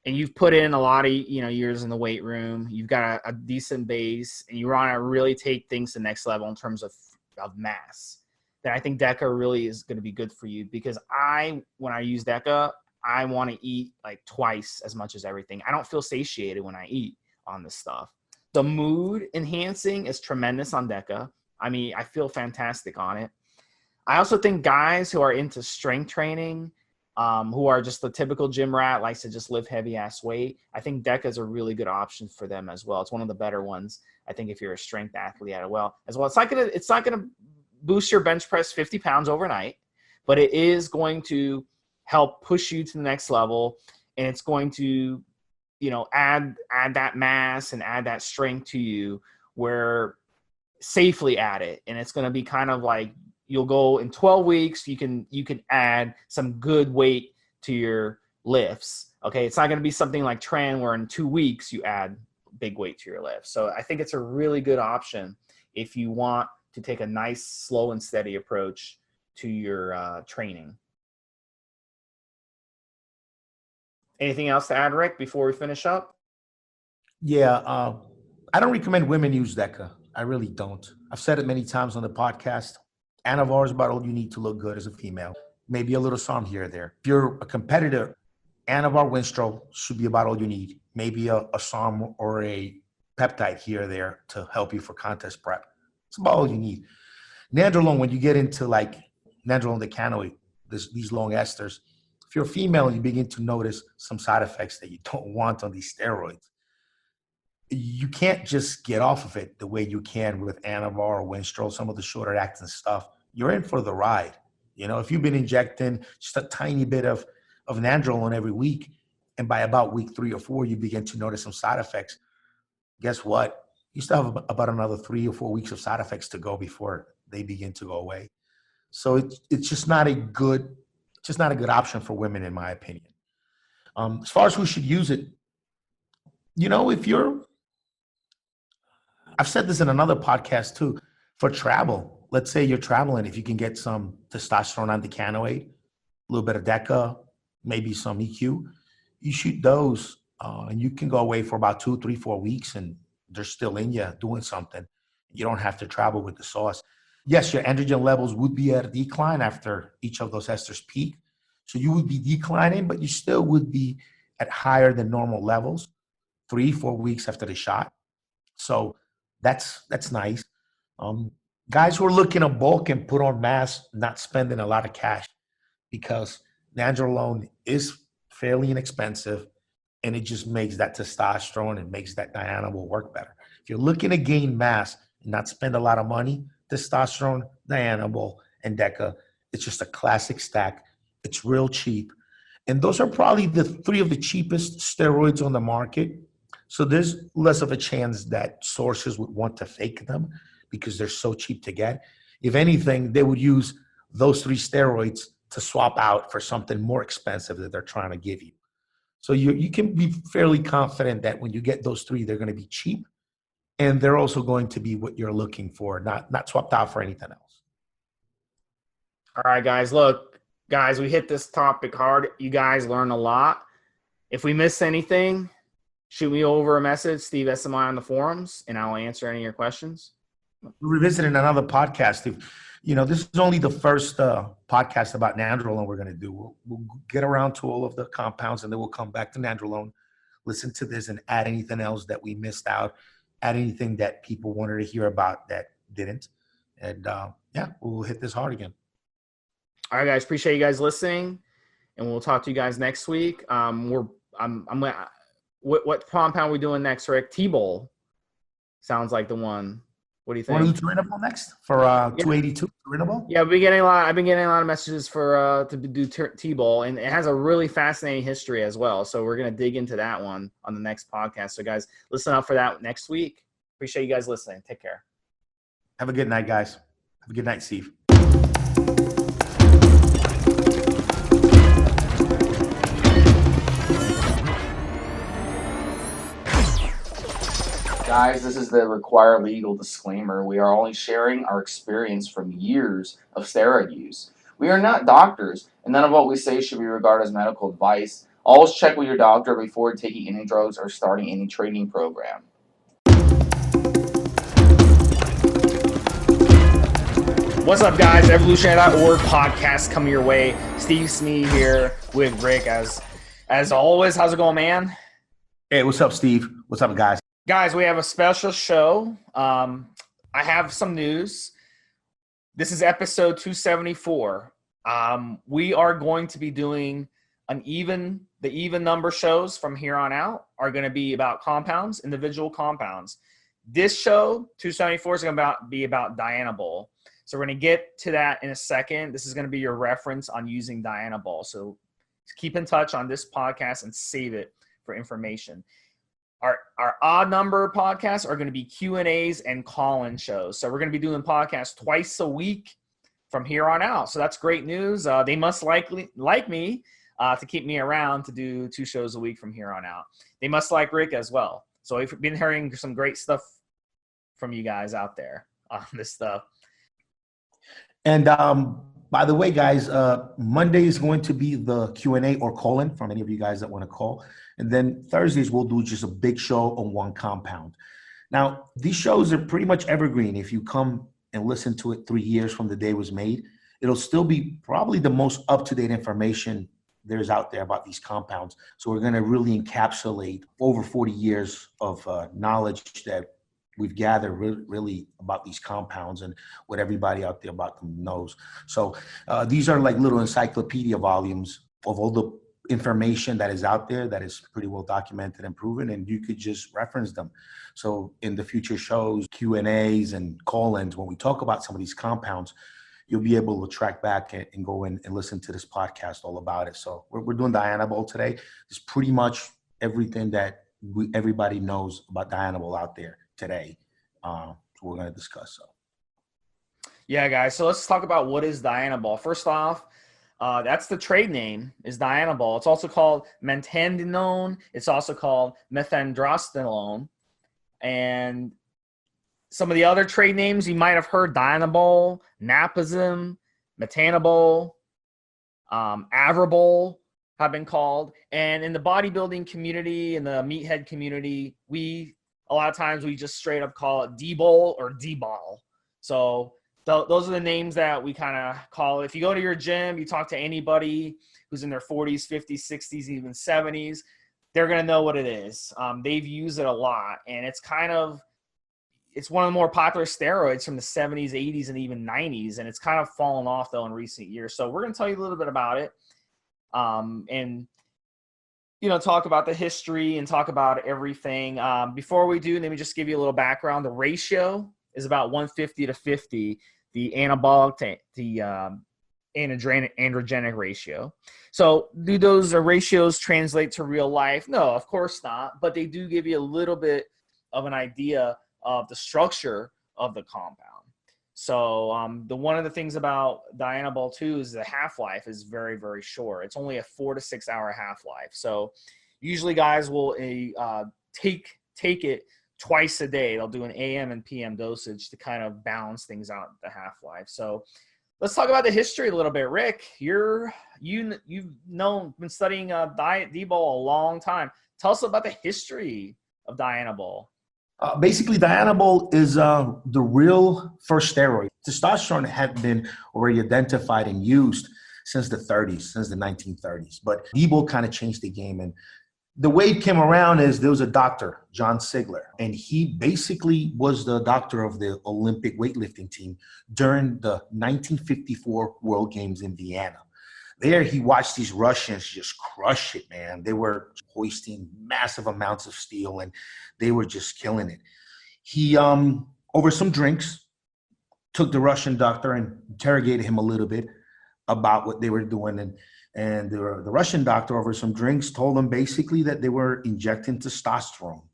Speaker 1: and you've put in a lot of years in the weight room, you've got a decent base, and you want to really take things to the next level in terms of mass, then I think Deca really is going to be good for you, because when I use Deca, I want to eat like twice as much as everything. I don't feel satiated when I eat on this stuff. The mood enhancing is tremendous on Deca. I mean, I feel fantastic on it. I also think guys who are into strength training, who are just the typical gym rat, likes to just lift heavy ass weight, I think Deca is a really good option for them as well. It's one of the better ones, I think, if you're a strength athlete as well. It's not gonna boost your bench press 50 pounds overnight, but it is going to help push you to the next level, and it's going to add that mass and add that strength to you, where safely add it. And it's going to be kind of like, you'll go in 12 weeks, you can add some good weight to your lifts. Okay. It's not going to be something like Tren where in 2 weeks you add big weight to your lifts. So I think it's a really good option if you want to take a nice, slow and steady approach to your training. Anything else to add, Rick, before we finish up?
Speaker 3: Yeah. I don't recommend women use Deca. I really don't. I've said it many times on the podcast. Anavar is about all you need to look good as a female. Maybe a little SARM here or there. If you're a competitor, Anavar Winstrol should be about all you need. Maybe a SARM or a peptide here or there to help you for contest prep. It's about all you need. Nandrolone, when you get into like nandrolone decanoate, these long esters, if you're a female, you begin to notice some side effects that you don't want on these steroids. You can't just get off of it the way you can with Anavar or Winstrol, some of the shorter acting stuff. You're in for the ride. If you've been injecting just a tiny bit of nandrolone every week, and by about week 3 or 4, you begin to notice some side effects, guess what? You still have about another 3 or 4 weeks of side effects to go before they begin to go away. So it's just not a good option for women, in my opinion. As far as who should use it, I've said this in another podcast too, for travel. Let's say you're traveling, if you can get some testosterone on decanoate, a little bit of Deca, maybe some EQ, you shoot those and you can go away for about 2, 3, 4 weeks and they're still in you doing something. You don't have to travel with the sauce. Yes, your androgen levels would be at a decline after each of those esters peak. So you would be declining, but you still would be at higher than normal levels 3, 4 weeks after the shot. So that's nice. Guys who are looking to bulk and put on mass, not spending a lot of cash, because nandrolone is fairly inexpensive and it just makes that testosterone and makes that Dianabol work better. If you're looking to gain mass and not spend a lot of money, testosterone, Dianabol, and Deca, it's just a classic stack. It's real cheap. And those are probably the 3 of the cheapest steroids on the market. So there's less of a chance that sources would want to fake them because they're so cheap to get. If anything, they would use those 3 steroids to swap out for something more expensive that they're trying to give you. So you can be fairly confident that when you get those 3, they're going to be cheap, and they're also going to be what you're looking for, not swapped out for anything else.
Speaker 1: All right, guys. Look, guys, we hit this topic hard. You guys learn a lot. If we miss anything, shoot me over a message, Stevesmi on the forums, and I'll answer any of your questions.
Speaker 3: Revisiting another podcast. This is only the first podcast about nandrolone we're going to do. We'll get around to all of the compounds, and then we'll come back to nandrolone, listen to this, and add anything else that we missed out, add anything that people wanted to hear about that didn't. And yeah, we'll hit this hard again.
Speaker 1: All right, guys. Appreciate you guys listening, and we'll talk to you guys next week. I'm gonna. What compound are we doing next, Rick? Dbol sounds like the one. What do you think?
Speaker 3: Want to do Dianabol next for 282 Dianabol?
Speaker 1: Yeah, I've been getting a lot of messages for to do Dbol, and it has a really fascinating history as well. So we're gonna dig into that one on the next podcast. So guys, listen up for that next week. Appreciate you guys listening. Take care.
Speaker 3: Have a good night, guys. Have a good night, Steve.
Speaker 1: Guys, this is the required legal disclaimer. We are only sharing our experience from years of steroid use. We are not doctors, and none of what we say should be regarded as medical advice. Always check with your doctor before taking any drugs or starting any training program. What's up, guys? Evolutionary.org podcast coming your way. Stevesmi here with Rick. As always, how's it going, man?
Speaker 3: Hey, what's up, Steve? What's up, guys?
Speaker 1: Guys, we have a special show. I have some news. This is episode 274. We are going to be doing the even number shows from here on out are going to be about compounds, individual compounds. This show, 274, is going to be about Dianabol. So we're going to get to that in a second. This is going to be your reference on using Dianabol. So keep in touch on this podcast and save it for information. Our odd number podcasts are going to be Q&As and call-in shows. So we're going to be doing podcasts twice a week from here on out. So that's great news. They must like me to keep me around to do 2 shows a week from here on out. They must like Rick as well. So we've been hearing some great stuff from you guys out there on this stuff.
Speaker 3: And by the way, guys, Monday is going to be the Q&A or call-in from any of you guys that want to call. And then Thursdays, we'll do just a big show on one compound. Now, these shows are pretty much evergreen. If you come and listen to it 3 years from the day it was made, it'll still be probably the most up-to-date information there's out there about these compounds. So we're going to really encapsulate over 40 years of knowledge that we've gathered really about these compounds and what everybody out there about them knows. So these are like little encyclopedia volumes of all the information that is out there that is pretty well documented and proven, and you could just reference them. So in the future shows, Q&As and call-ins, when we talk about some of these compounds, you'll be able to track back and go in and listen to this podcast all about it. So we're doing Dianabol today. It's pretty much everything that everybody knows about Dianabol out there today. So we're going to discuss. So
Speaker 1: yeah, guys. So let's talk about what is Dianabol. First off, that's the trade name is Dianabol. It's also called methandienone. It's also called methandrolone. And some of the other trade names you might have heard: Dianabol, Napazim, Methanabol, Avrabol have been called. And in the bodybuilding community, in the meathead community, a lot of times we just straight up call it Dbol or Dbol. So those are the names that we kind of call it. If you go to your gym, you talk to anybody who's in their 40s, 50s, 60s, even 70s, they're going to know what it is. They've used it a lot, and it's one of the more popular steroids from the 70s, 80s, and even 90s, and it's kind of fallen off, though, in recent years. So we're going to tell you a little bit about it and, talk about the history and talk about everything. Before we do, let me just give you a little background. The ratio is about 150 to 50, the anabolic to the androgenic ratio. So do those ratios translate to real life? No, of course not. But they do give you a little bit of an idea of the structure of the compound. So one of the things about Dianabol too is the half-life is very, very short. It's only a 4 to 6 hour half-life. So usually guys will take it twice a day. They'll do an AM and PM dosage to kind of balance things out the half-life. So let's talk about the history a little bit. Rick, you've been studying Dbol a long time. Tell us about the history of Dianabol.
Speaker 3: Basically, Dianabol is the real first steroid. Testosterone had been already identified and used since the 30s, since the 1930s. But Dbol kind of changed the game. And The way it came around is there was a doctor, John Sigler, and he basically was the doctor of the Olympic weightlifting team during the 1954 World Games in Vienna. There, he watched these Russians just crush it, man. They were hoisting massive amounts of steel, and they were just killing it. He, over some drinks, took the Russian doctor and interrogated him a little bit about what they were doing. And the Russian doctor, over some drinks, told them basically that they were injecting testosterone.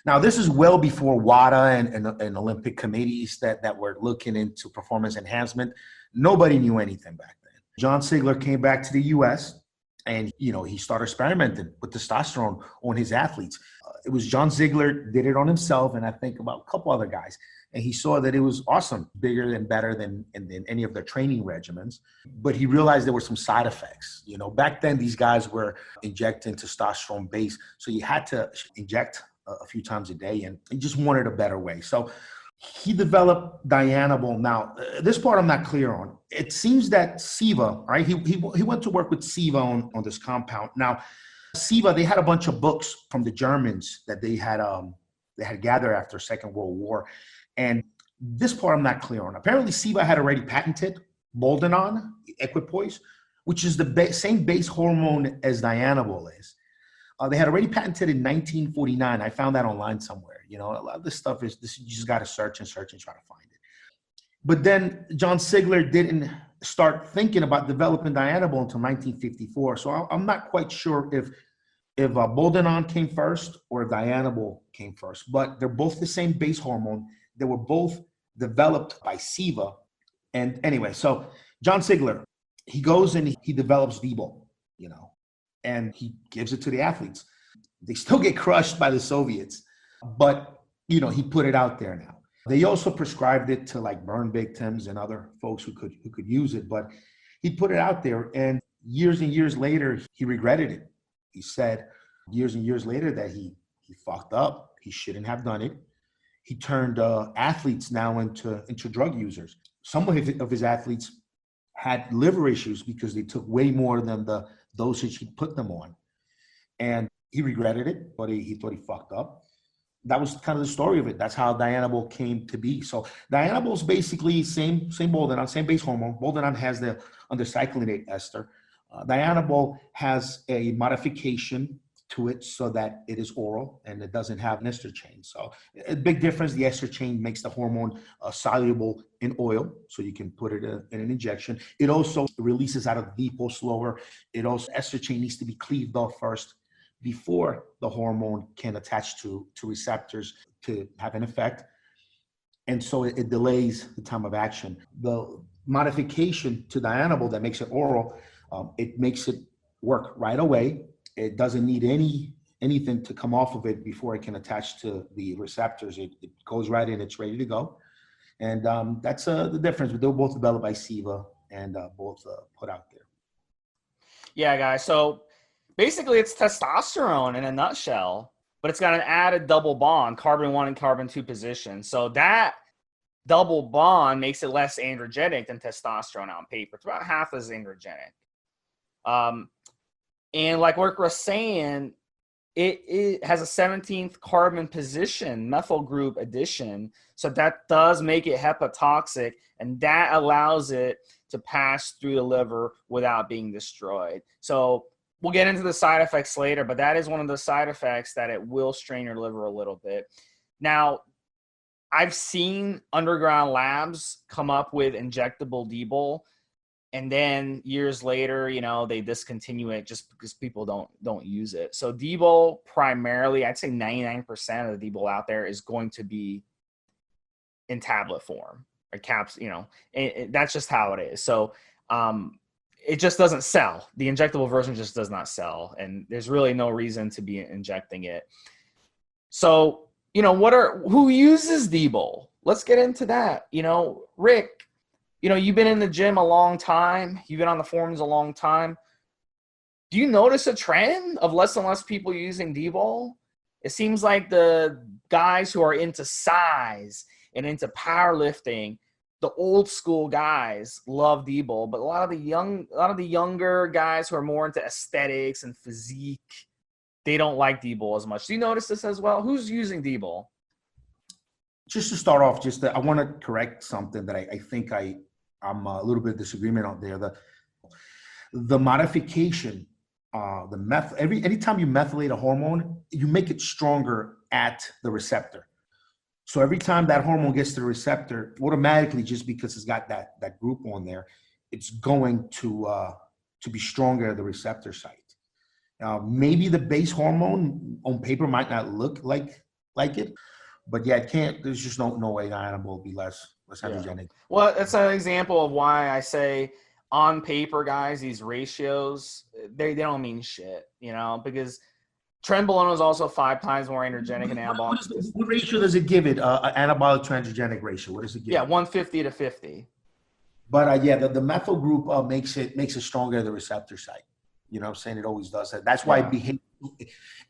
Speaker 3: Now, this is well before WADA and Olympic committees that were looking into performance enhancement. Nobody knew anything back then. John Sigler came back to the U.S. and, he started experimenting with testosterone on his athletes. It was John Sigler did it on himself, and I think about a couple other guys. And he saw that it was awesome, bigger and better than any of their training regimens. But he realized there were some side effects. Back then, these guys were injecting testosterone base. So you had to inject a few times a day, and he just wanted a better way. So he developed Dianabol. Now, this part I'm not clear on. It seems that Siva, right? He went to work with Siva on this compound. Now, Siva, they had a bunch of books from the Germans that they had gathered after Second World War. And this part I'm not clear on. Apparently, Siva had already patented boldenone, equipoise, which is the same base hormone as Dianabol is. They had already patented in 1949. I found that online somewhere. A lot of this stuff you just got to search and try to find it. But then John Sigler didn't start thinking about developing Dianabol until 1954. So I'm not quite sure if boldenone came first or Dianabol came first, but they're both the same base hormone. They were both developed by Siva. And anyway, so John Sigler, he goes and he develops Dbol, and he gives it to the athletes. They still get crushed by the Soviets, but, he put it out there now. They also prescribed it to like burn victims and other folks who could use it, but he put it out there, and years and years later, he regretted it. He said years and years later that he fucked up. He shouldn't have done it. He turned athletes now into drug users. Some of his athletes had liver issues because they took way more than the dosage he put them on. And he regretted it, but he thought he fucked up. That was kind of the story of it. That's how Dianabol came to be. So Dianabol is basically same boldenone, same base hormone. Boldenone has the undercyclinate ester. Dianabol has a modification to it so that it is oral and it doesn't have an ester chain. So a big difference, the ester chain makes the hormone soluble in oil, so you can put it in an injection. It also releases out of Dbol slower. Ester chain needs to be cleaved off first before the hormone can attach to receptors to have an effect. And so it delays the time of action. The modification to Dianabol that makes it oral, it makes it work right away. It doesn't need anything to come off of it before it can attach to the receptors. It goes right in, it's ready to go. And that's the difference. They were both developed by Siva and both put out there.
Speaker 1: Yeah, guys. So basically it's testosterone in a nutshell, but it's got an added double bond, carbon 1 and carbon 2 position. So that double bond makes it less androgenic than testosterone on paper. It's about half as androgenic. And like Rick was saying, it has a 17th carbon position, methyl group addition. So that does make it hepatotoxic, and that allows it to pass through the liver without being destroyed. So we'll get into the side effects later, but that is one of the side effects, that it will strain your liver a little bit. Now, I've seen underground labs come up with injectable Dbol, and then years later, they discontinue it just because people don't use it. So Dbol primarily, I'd say 99% of the Dbol out there is going to be in tablet form or caps, that's just how it is. So it just doesn't sell. The injectable version just does not sell, and there's really no reason to be injecting it. So, who uses Dbol? Let's get into that. Rick, you've been in the gym a long time. You've been on the forums a long time. Do you notice a trend of less and less people using Dbol? It seems like the guys who are into size and into powerlifting, the old school guys love Dbol, but a lot of the younger guys who are more into aesthetics and physique, they don't like Dbol as much. Do you notice this as well? Who's using Dbol?
Speaker 3: Just to start off, I want to correct something that I think I'm a little bit of disagreement on there. The modification, anytime you methylate a hormone, you make it stronger at the receptor. So every time that hormone gets to the receptor, automatically, just because it's got that group on there, it's going to be stronger at the receptor site. Maybe the base hormone on paper might not look like it, but yeah, it can't. There's just no way Dianabol will be less androgenic.
Speaker 1: Yeah. Well, that's an example of why I say on paper, guys, these ratios they don't mean shit, because trenbolone is also 5 times more androgenic than anabolic.
Speaker 3: What ratio does it give it? Anabolic to androgenic ratio. What does it give?
Speaker 1: Yeah, 150 to 50.
Speaker 3: But the methyl group makes it stronger at the receptor site. You know what I'm saying? It always does that. That's why it behaves.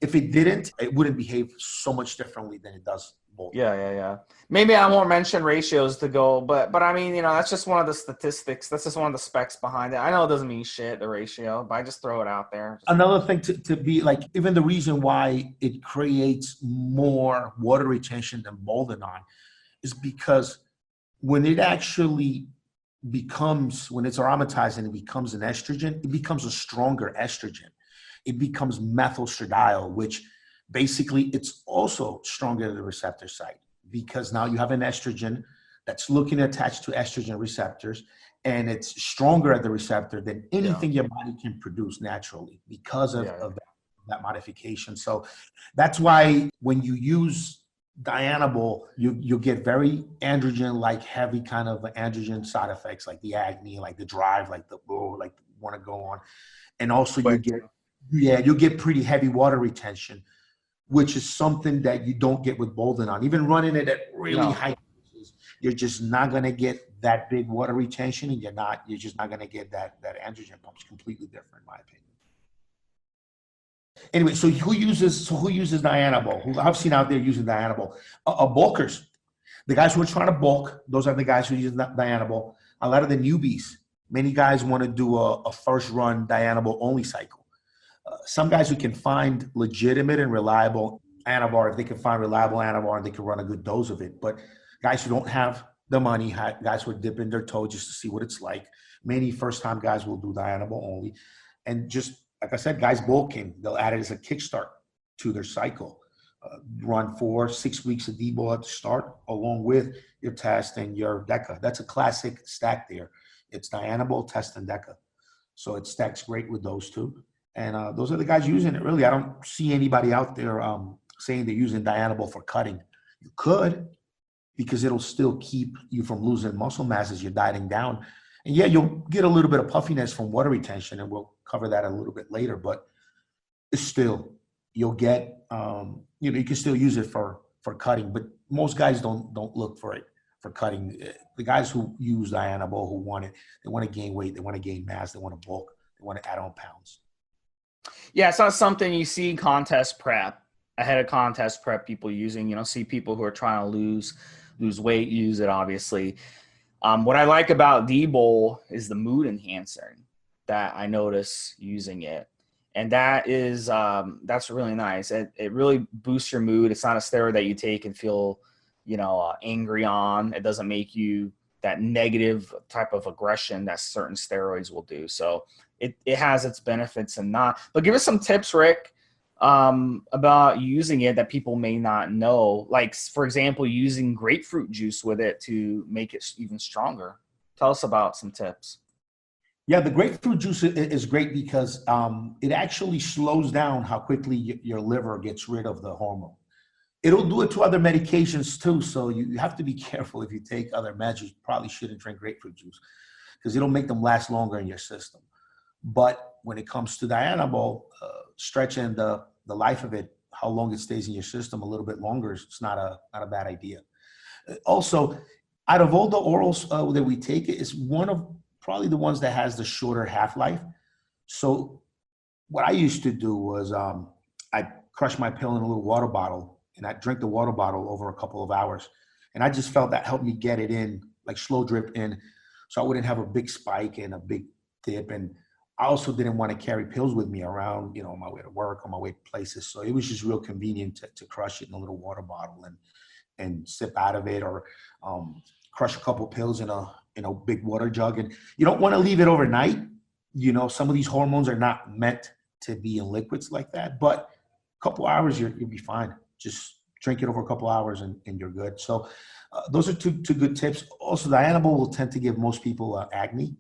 Speaker 3: If it didn't, it wouldn't behave so much differently than it does. Both.
Speaker 1: Yeah. Maybe I won't mention ratios to go, but I mean, that's just one of the statistics. That's just one of the specs behind it. I know it doesn't mean shit, the ratio, but I just throw it out there.
Speaker 3: Another thing to be like, even the reason why it creates more water retention than boldenone is because when it actually when it's aromatized and it becomes an estrogen, it becomes a stronger estrogen. It becomes methylstradiol, which basically it's also stronger at the receptor site, because now you have an estrogen that's looking attached to estrogen receptors, and it's stronger at the receptor than anything your body can produce naturally because of that modification. So that's why when you use Dianabol, you get very androgen-like heavy kind of androgen side effects, like the acne, like the drive, like the want to go on. And also you'll get pretty heavy water retention, which is something that you don't get with boldenone. Even running it at really high doses, you're just not going to get that big water retention, and you're just not going to get that androgen pump. It's completely different, in my opinion. Anyway, so who uses Dianabol? Who I've seen out there using Dianabol? Bulkers. The guys who are trying to bulk, those are the guys who use Dianabol. A lot of the newbies, many guys want to do a first run Dianabol only cycle. Some guys who can find legitimate and reliable Anavar, if they can find reliable Anavar, and they can run a good dose of it. But guys who don't have the money, guys who are dipping their toe just to see what it's like, many first-time guys will do Dianabol only. And just, like I said, guys bulking, they'll add it as a kickstart to their cycle. Run 4-6 weeks of Dbol at the start, along with your test and your Deca. That's a classic stack there. It's Dianabol, test, and Deca. So it stacks great with those two. And those are the guys using it, really. I don't see anybody out there saying they're using Dianabol for cutting. You could, because it'll still keep you from losing muscle mass as you're dieting down. And yeah, you'll get a little bit of puffiness from water retention, and we'll cover that a little bit later. But it's still, you'll get, you can still use it for cutting. But most guys don't look for it for cutting. The guys who use Dianabol, who want it, they want to gain weight, they want to gain mass, they want to bulk, they want to add on pounds.
Speaker 1: Yeah, it's not something you see contest prep, ahead of contest prep, people using, see people who are trying to lose weight use it, obviously. What I like about Dbol is the mood enhancer that I notice using it. And that's really nice. It really boosts your mood. It's not a steroid that you take and feel, angry on. It doesn't make you that negative type of aggression that certain steroids will do. So it has its benefits and not. But give us some tips, Rick, about using it that people may not know. Like, for example, using grapefruit juice with it to make it even stronger. Tell us about some tips.
Speaker 3: Yeah, the grapefruit juice is great because it actually slows down how quickly your liver gets rid of the hormone. It'll do it to other medications too, so you have to be careful. If you take other meds, you probably shouldn't drink grapefruit juice because it'll make them last longer in your system. But when it comes to Dianabol, stretching the life of it, how long it stays in your system a little bit longer, it's not a bad idea. Also, out of all the orals that we take, it's one of probably the ones that has the shorter half-life. So what I used to do was I crush my pill in a little water bottle, and I drink the water bottle over a couple of hours. And I just felt that helped me get it in, like slow drip in, so I wouldn't have a big spike and a big dip. And I also didn't want to carry pills with me around, you know, on my way to work, on my way to places. So it was just real convenient to crush it in a little water bottle and sip out of it, or crush a couple pills in a big water jug. And you don't want to leave it overnight. You know, some of these hormones are not meant to be in liquids like that, but a couple hours, you'll be fine. Just drink it over a couple hours and you're good. So those are two good tips. Also, Dianabol will tend to give most people acne.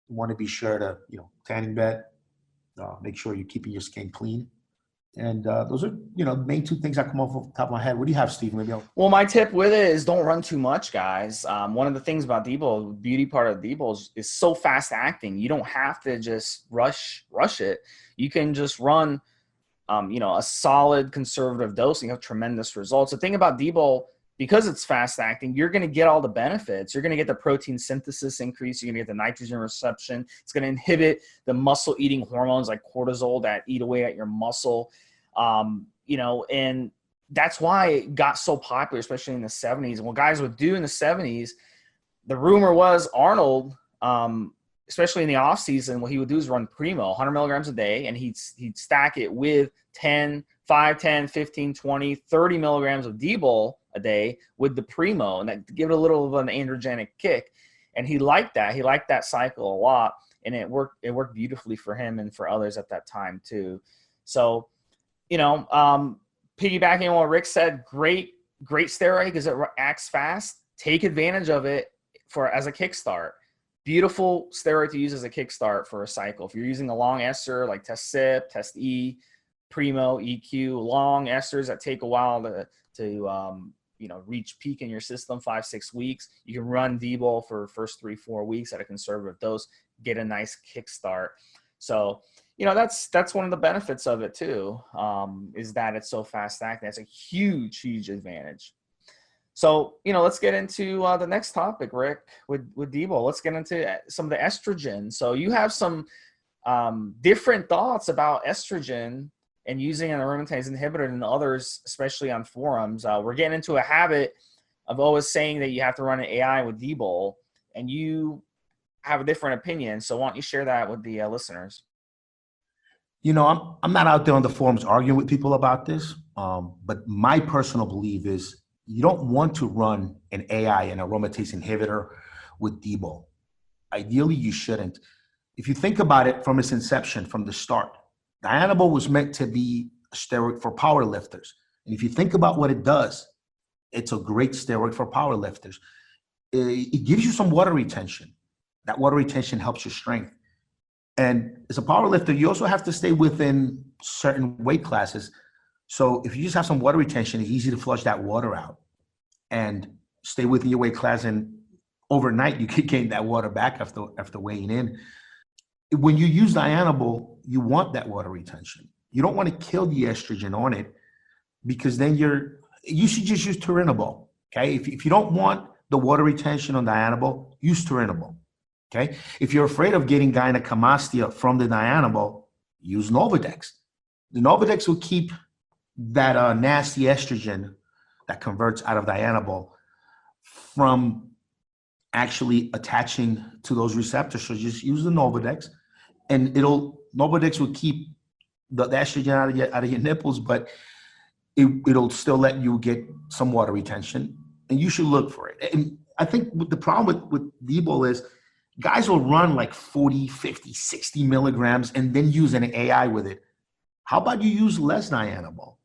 Speaker 3: You want to be sure to, you know, tanning bed, make sure you're keeping your skin clean. And those are, you know, the main two things that come off the top of my head. What do you have, Steve? Maybe
Speaker 1: Well, my tip with it is don't run too much, guys. One of the things about Dbol, the beauty part of Dbol is so fast acting. You don't have to just rush it. You can just run, you know, a solid conservative dose and you have tremendous results. The thing about Dbol, because it's fast acting, you're going to get all the benefits. You're going to get the protein synthesis increase. You're going to get the nitrogen reception. It's going to inhibit the muscle eating hormones like cortisol that eat away at your muscle. You know, and that's why it got so popular, especially in the 70s. And what guys would do in the 70s, the rumor was Arnold, especially in the off season, what he would do is run Primo 100 milligrams a day, and he'd stack it with 5, 10, 15, 20, 30 milligrams of Dbol a day with the Primo, and that give it a little of an androgenic kick. And he liked that. He liked that cycle a lot, and it worked beautifully for him and for others at that time too. So, you know, piggybacking on what Rick said, great steroid because it acts fast. Take advantage of it as a kickstart. Beautiful steroid to use as a kickstart for a cycle. If you're using a long ester like Test Sip, Test E, Primo, EQ, long esters that take a while to you know, reach peak in your system, 5-6 weeks, you can run Dbol for the first 3-4 weeks at a conservative dose, get a nice kickstart. So, you know, that's one of the benefits of it too, is that it's so fast acting. That's a huge advantage. So, you know, let's get into the next topic, Rick, with Dbol. Let's get into some of the estrogen. So you have some different thoughts about estrogen and using an aromatase inhibitor than others, especially on forums. We're getting into a habit of always saying that you have to run an AI with Dbol, and you have a different opinion. So why don't you share that with the listeners?
Speaker 3: You know, I'm not out there on the forums arguing with people about this, but my personal belief is you don't want to run an AI, an aromatase inhibitor, with Dbol. Ideally, you shouldn't. If you think about it from its inception, from the start, Dianabol was meant to be a steroid for power lifters. And if you think about what it does, it's a great steroid for power lifters. It gives you some water retention. That water retention helps your strength. And as a power lifter, you also have to stay within certain weight classes. So if you just have some water retention, it's easy to flush that water out and stay within your weight class. And overnight, you could gain that water back after weighing in. When you use Dianabol, you want that water retention. You don't want to kill the estrogen on it, because then you should just use Turinabol. Okay. If you don't want the water retention on Dianabol, use Turinabol. Okay. If you're afraid of getting gynecomastia from the Dianabol, use Novadex. The Novadex will keep that nasty estrogen that converts out of Dianabol from actually attaching to those receptors. So just use the Novadex, and Novadex will keep the estrogen out of your nipples, but it'll still let you get some water retention, and you should look for it. And I think the problem with Dbol is guys will run like 40, 50, 60 milligrams and then use an AI with it. How about you use less Dianabol?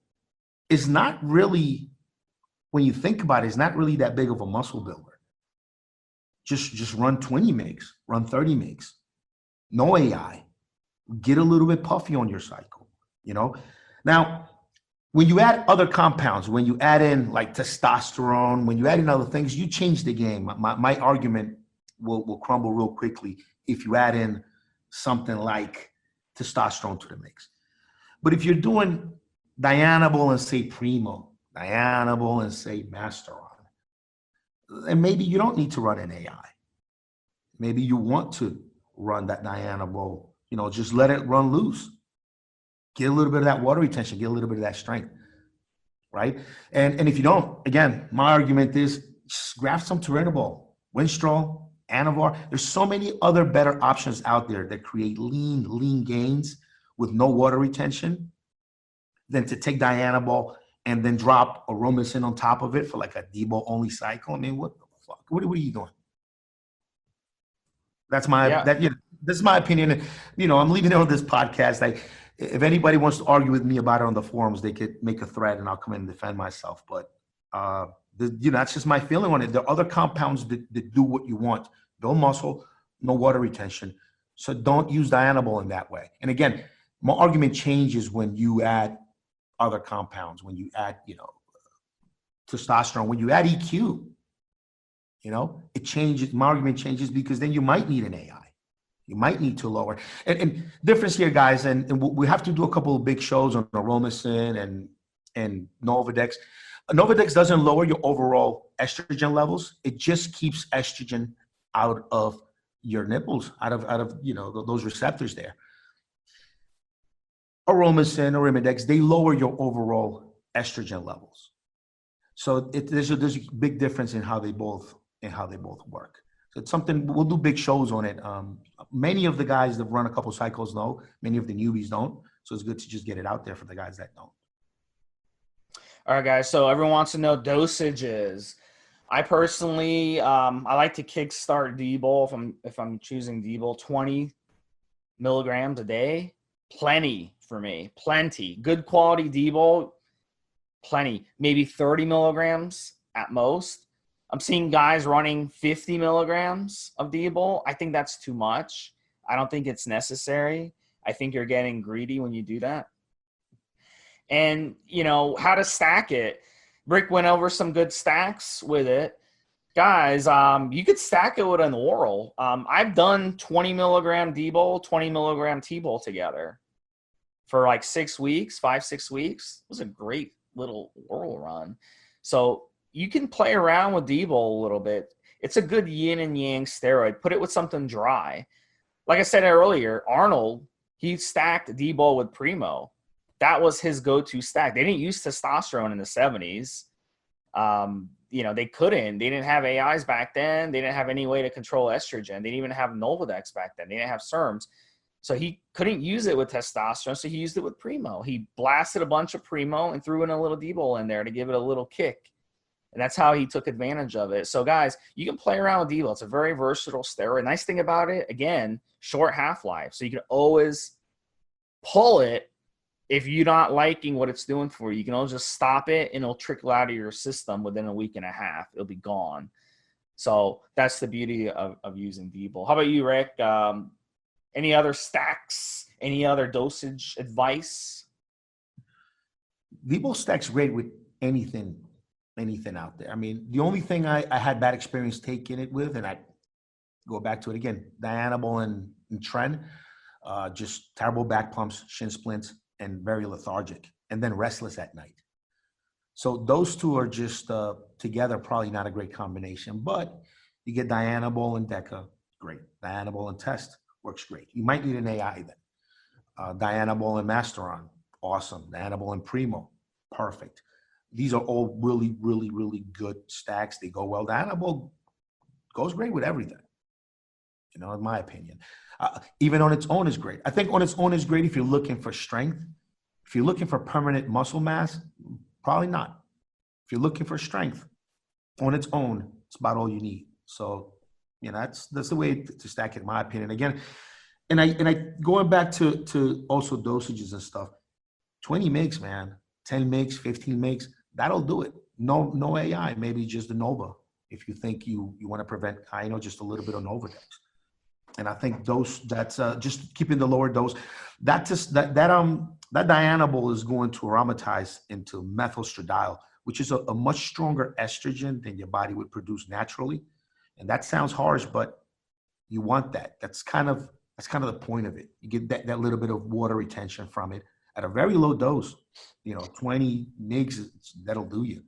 Speaker 3: It's not really, when you think about it, it's not really that big of a muscle builder. Just run 20 mgs, run 30 mgs. No AI. Get a little bit puffy on your cycle, you know? Now, when you add other compounds, when you add in like testosterone, when you add in other things, you change the game. My argument will crumble real quickly if you add in something like testosterone to the mix. But if you're doing Dianabol and say Primo, Dianabol and say Masteron, and maybe you don't need to run an AI. Maybe you want to run that Dianabol, you know, just let it run loose. Get a little bit of that water retention, get a little bit of that strength, right? And if you don't, again, my argument is just grab some Turinabol, Winstrol, Anavar. There's so many other better options out there that create lean gains with no water retention than to take Dianabol and then drop Aromacin on top of it for like a Dbol only cycle. I mean, what the fuck? What are you doing? That's my this is my opinion. You know, I'm leaving it on this podcast. Like, if anybody wants to argue with me about it on the forums, they could make a thread and I'll come in and defend myself. But that's just my feeling on it. There are other compounds that do what you want. Build muscle, no water retention. So don't use Dianabol in that way. And again, my argument changes when you add other compounds, when you add, testosterone, when you add EQ, it changes. My argument changes because then you might need an AI. You might need to lower. And difference here, guys, and we have to do a couple of big shows on Aromacin and Novadex. Novadex doesn't lower your overall estrogen levels. It just keeps estrogen out of your nipples, out of those receptors there. Aromacin or Arimidex, they lower your overall estrogen levels. So there's a big difference in how they both work. So it's something we'll do big shows on it. Many of the guys that run a couple cycles know. Many of the newbies don't. So it's good to just get it out there for the guys that don't.
Speaker 1: All right, guys. So everyone wants to know dosages. I personally, I like to kickstart Dbol if I'm choosing Dbol, 20 milligrams a day. Plenty for me. Plenty. Good quality Dbol. Plenty. Maybe 30 milligrams at most. I'm seeing guys running 50 milligrams of Dbol. I think that's too much. I don't think it's necessary. I think you're getting greedy when you do that. And, how to stack it. Rick went over some good stacks with it. Guys, you could stack it with an oral. I've done 20 milligram Dbol, 20 milligram T-Bol together for like 6 weeks, 5-6 weeks. It was a great little oral run. So you can play around with Dbol a little bit. It's a good yin and yang steroid. Put it with something dry. Like I said earlier, Arnold, he stacked Dbol with Primo. That was his go-to stack. They didn't use testosterone in the 70s. They couldn't. They didn't have AIs back then. They didn't have any way to control estrogen. They didn't even have Novadex back then. They didn't have SERMs. So he couldn't use it with testosterone, so he used it with Primo. He blasted a bunch of Primo and threw in a little Dbol in there to give it a little kick. And that's how he took advantage of it. So, guys, you can play around with Dbol. It's a very versatile steroid. Nice thing about it, again, short half-life. So you can always pull it if you're not liking what it's doing for you. You can always just stop it, and it'll trickle out of your system within a week and a half. It'll be gone. So that's the beauty of using Dbol. How about you, Rick? Any other stacks? Any other dosage advice?
Speaker 3: Dbol stacks great with anything out there. I mean, the only thing I had bad experience taking it with, and I go back to it again, Dianabol and Tren, just terrible back pumps, shin splints, and very lethargic, and then restless at night. So those two are just together, probably not a great combination, but you get Dianabol and Deca, great. Dianabol and Test works great. You might need an AI then. Dianabol and Masteron, awesome. Dianabol and Primo, perfect. These are all really, really, really good stacks. They go well. Dianabol goes great with everything, in my opinion. Even on its own is great. I think on its own is great if you're looking for strength. If you're looking for permanent muscle mass, probably not. If you're looking for strength, on its own, it's about all you need. So, that's the way to stack it, in my opinion. Again, and I going back to also dosages and stuff. 20 mgs, man. 10 mgs, 15 mgs. That'll do it. No AI, maybe just the Nova. If you think you want to prevent, just a little bit of Novadex. And I think that's just keeping the lower dose. That Dianabol is going to aromatize into methylstradiol, which is a much stronger estrogen than your body would produce naturally. And that sounds harsh, but you want that. That's kind of the point of it. You get that little bit of water retention from it at a very low dose. 20 mgs, that'll do you.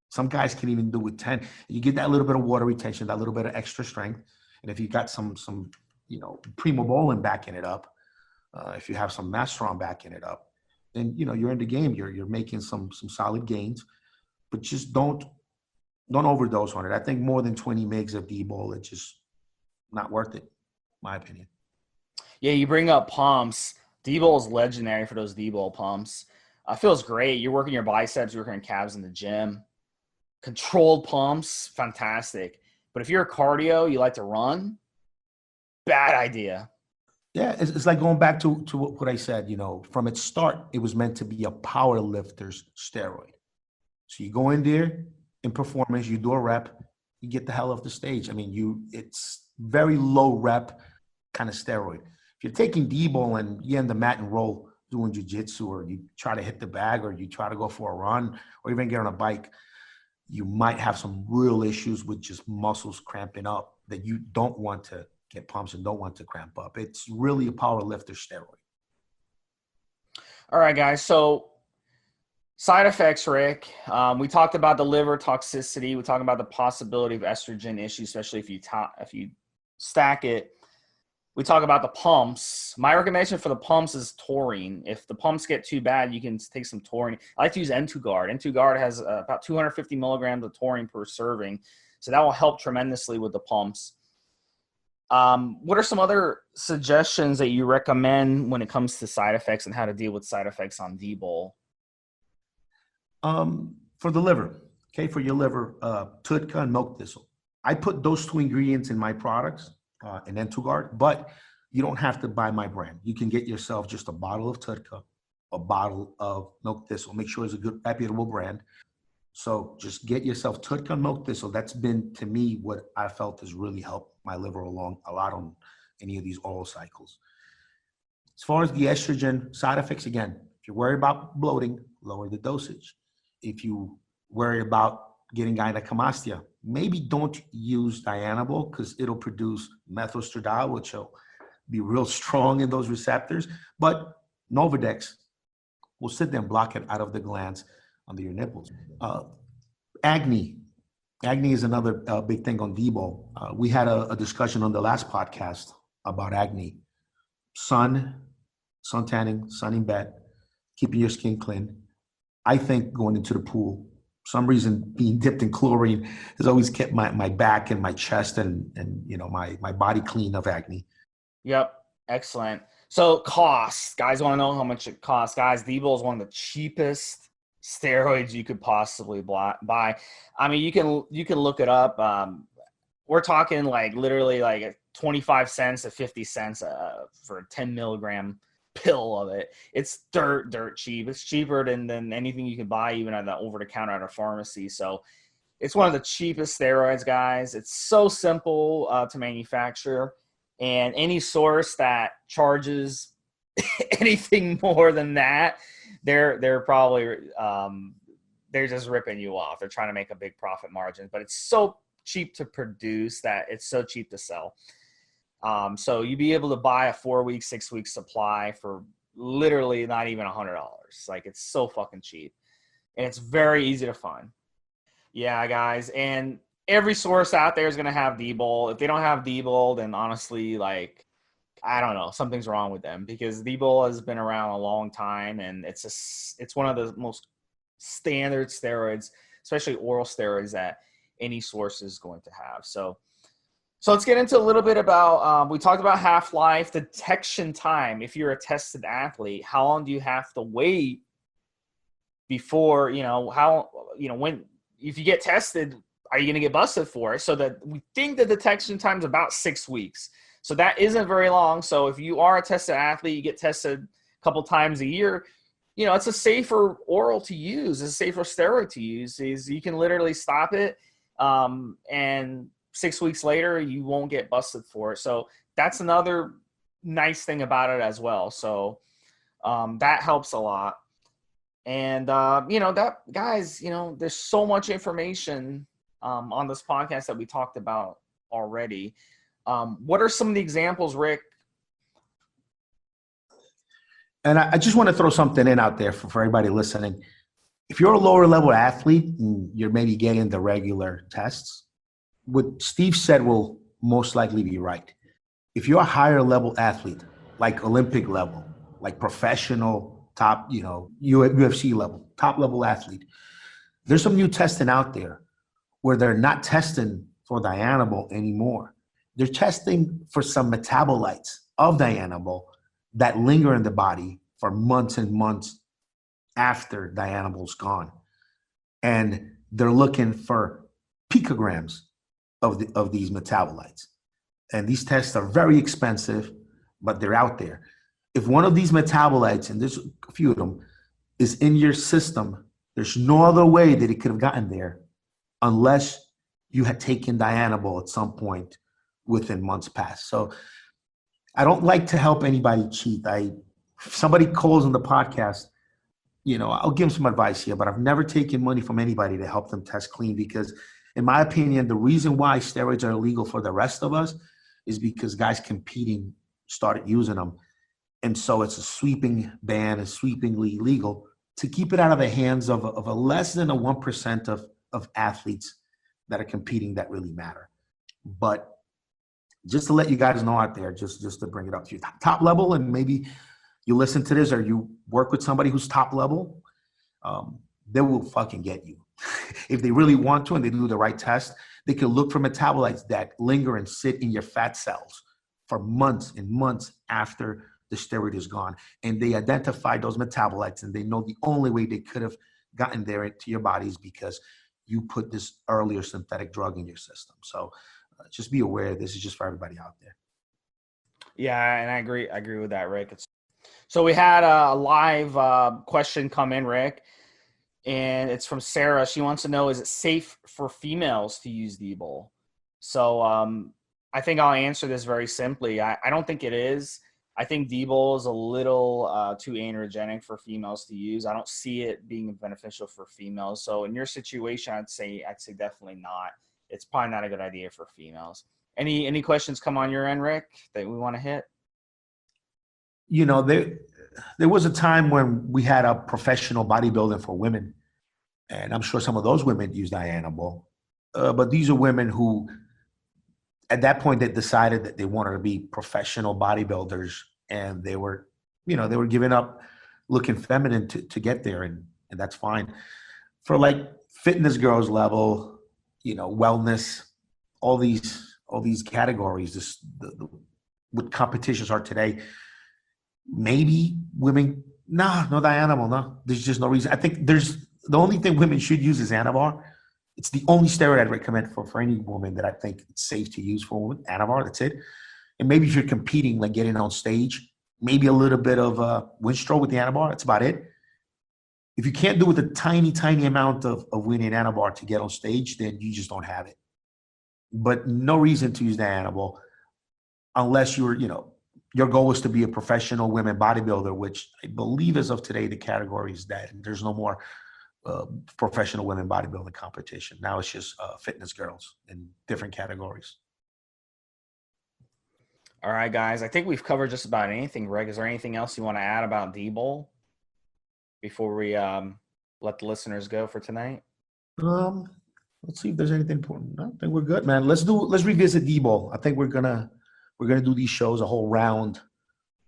Speaker 3: Some guys can even do with 10. You get that little bit of water retention, that little bit of extra strength. And if you got some Primobolan backing it up, if you have some Masteron backing it up, then you're in the game. You're making some solid gains, but just don't overdose on it. I think more than 20 mgs of Dbol, not worth it, my opinion.
Speaker 1: Yeah, you bring up pumps. Dbol is legendary for those Dbol pumps. Feels great. You're working your biceps, you're working calves in the gym. Controlled pumps, fantastic. But if you're a cardio, you like to run, bad idea.
Speaker 3: Yeah, it's like going back to what I said, from its start, it was meant to be a power lifter's steroid. So you go in there in performance, you do a rep, you get the hell off the stage. I mean, it's very low rep kind of steroid. If you're taking Dbol and you end the mat and roll doing jiu-jitsu, or you try to hit the bag, or you try to go for a run, or even get on a bike, you might have some real issues with just muscles cramping up that you don't want to get pumps and don't want to cramp up. It's really a power lifter steroid.
Speaker 1: All right, guys. So side effects, Rick. We talked about the liver toxicity. We talked about the possibility of estrogen issues, especially if you stack it. We talk about the pumps. My recommendation for the pumps is taurine. If the pumps get too bad, you can take some taurine. I like to use N2Guard. N2Guard has about 250 milligrams of taurine per serving. So that will help tremendously with the pumps. What are some other suggestions that you recommend when it comes to side effects and how to deal with side effects on Dbol?
Speaker 3: For the liver, okay, for your liver, TUDCA and milk thistle. I put those two ingredients in my products, in N2Guard, but you don't have to buy my brand. You can get yourself just a bottle of TUDCA, a bottle of milk thistle. Make sure it's a good, reputable brand. So just get yourself TUDCA and milk thistle. That's been, to me, what I felt has really helped my liver along a lot on any of these oral cycles. As far as the estrogen side effects, again, if you're worried about bloating, lower the dosage. If you worry about getting gynecomastia, maybe don't use Dianabol, because it'll produce methostradiol, which will be real strong in those receptors. But Novadex will sit there and block it out of the glands under your nipples. Acne. Acne is another big thing on Dbol. We had a discussion on the last podcast about acne. Sun tanning, sun in bed, keeping your skin clean. I think going into the pool, some reason being dipped in chlorine has always kept my back and my chest and my body clean of acne.
Speaker 1: Yep. Excellent. So costs, guys want to know how much it costs. Guys, Dbol is one of the cheapest steroids you could possibly buy. I mean, you can look it up. We're talking like literally like 25 cents to 50 cents for a 10 milligram pill of it. It's dirt cheap. It's cheaper than anything you can buy even at the over-the-counter at a pharmacy. So it's one of the cheapest steroids, guys. It's so simple to manufacture, and any source that charges anything more than that, they're probably they're just ripping you off. They're trying to make a big profit margin, but it's so cheap to produce that it's so cheap to sell. So you'd be able to buy a 4-week, 6-week supply for literally not even $100. Like, it's so fucking cheap, and it's very easy to find. Yeah, guys. And every source out there is going to have Dbol. If they don't have Dbol, then honestly, like, I don't know, something's wrong with them, because Dbol has been around a long time, and it's one of the most standard steroids, especially oral steroids, that any source is going to have. So let's get into a little bit about, we talked about half-life, detection time. If you're a tested athlete, how long do you have to wait before, when, if you get tested, are you going to get busted for it? So that we think the detection time is about 6 weeks. So that isn't very long. So if you are a tested athlete, you get tested a couple times a year, it's a safer oral to use. It's a safer steroid to use. Is you can literally stop it, and 6 weeks later, you won't get busted for it. So that's another nice thing about it as well. So that helps a lot. And, that, guys, there's so much information on this podcast that we talked about already. What are some of the examples, Rick?
Speaker 3: And I just want to throw something in out there for everybody listening. If you're a lower level athlete and you're maybe getting the regular tests, what Steve said will most likely be right. If you're a higher level athlete, like Olympic level, like professional, top, UFC level, top level athlete, there's some new testing out there where they're not testing for Dianabol anymore. they're testing for some metabolites of Dianabol that linger in the body for months and months after Dianabol's gone. And they're looking for picograms of these metabolites. And these tests are very expensive, but they're out there. If one of these metabolites, and there's a few of them, is in your system, there's no other way that it could have gotten there unless you had taken Dianabol at some point within months past. So I don't like to help anybody cheat. If somebody calls on the podcast, I'll give them some advice here, but I've never taken money from anybody to help them test clean, because in my opinion, the reason why steroids are illegal for the rest of us is because guys competing started using them. And so it's a sweeping ban, is sweepingly illegal to keep it out of the hands of a less than a 1% of athletes that are competing that really matter. But just to let you guys know out there, just to bring it up to you, top level, and maybe you listen to this or you work with somebody who's top level, they will fucking get you. If they really want to and they do the right test, they can look for metabolites that linger and sit in your fat cells for months and months after the steroid is gone. And they identify those metabolites, and they know the only way they could have gotten there into your body is because you put this earlier synthetic drug in your system. So just be aware, this is just for everybody out there.
Speaker 1: Yeah, and I agree with that, Rick. So we had a live question come in, Rick, and it's from Sarah. She wants to know, is it safe for females to use Dbol? So I think I'll answer this very simply. I don't think it is. I think Dbol is a little too androgenic for females to use. I don't see it being beneficial for females. So in your situation, I'd say definitely not. It's probably not a good idea for females. Any questions come on your end, Rick, that we want to hit?
Speaker 3: There was a time when we had a professional bodybuilding for women, and I'm sure some of those women used Dianabol. But these are women who, at that point, they decided that they wanted to be professional bodybuilders, and they were giving up looking feminine to get there, and that's fine. For like fitness girls level, wellness, all these categories, what competitions are today, maybe women, no Dianabol, no. There's just no reason. I think the only thing women should use is Anavar. It's the only steroid I'd recommend for any woman that I think it's safe to use for a woman. Anavar, that's it. And maybe if you're competing, like getting on stage, maybe a little bit of Winstrol with the Anavar, that's about it. If you can't do with a tiny, tiny amount of winning Anavar to get on stage, then you just don't have it. But no reason to use the Dianabol unless your goal is to be a professional women bodybuilder, which I believe as of today, the category is that there's no more professional women bodybuilding competition. Now it's just fitness girls in different categories.
Speaker 1: All right, guys. I think we've covered just about anything. Greg, is there anything else you want to add about Dbol before we let the listeners go for tonight?
Speaker 3: Let's see if there's anything important. I think we're good, man. Let's revisit Dbol. I think we're gonna do these shows, a whole round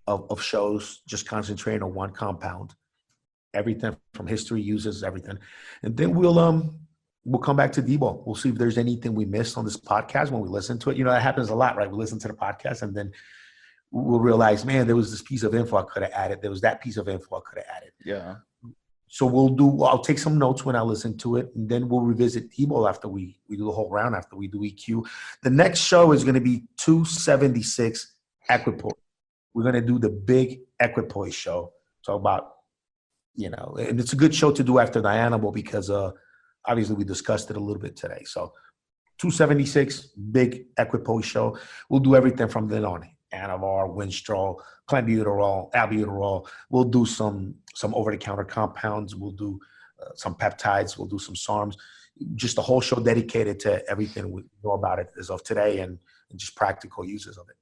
Speaker 3: of shows, just concentrating on one compound. Everything from history, uses, everything. And then we'll come back to Dbol. We'll see if there's anything we missed on this podcast when we listen to it. That happens a lot, right? We listen to the podcast and then we'll realize, man, there was this piece of info I could have added. There was that piece of info I could have added.
Speaker 1: Yeah.
Speaker 3: So I'll take some notes when I listen to it, and then we'll revisit Dbol after we do the whole round, after we do EQ. The next show is going to be 276 Equipoise. We're going to do the big Equipoise show. Talk about, and it's a good show to do after Dianabol because obviously we discussed it a little bit today. So 276, big Equipoise show. We'll do everything from then on. Anavar, Winstrol, clenbuterol, albuterol. We'll do some over-the-counter compounds. We'll do some peptides. We'll do some SARMs. Just a whole show dedicated to everything we know about it as of today and just practical uses of it.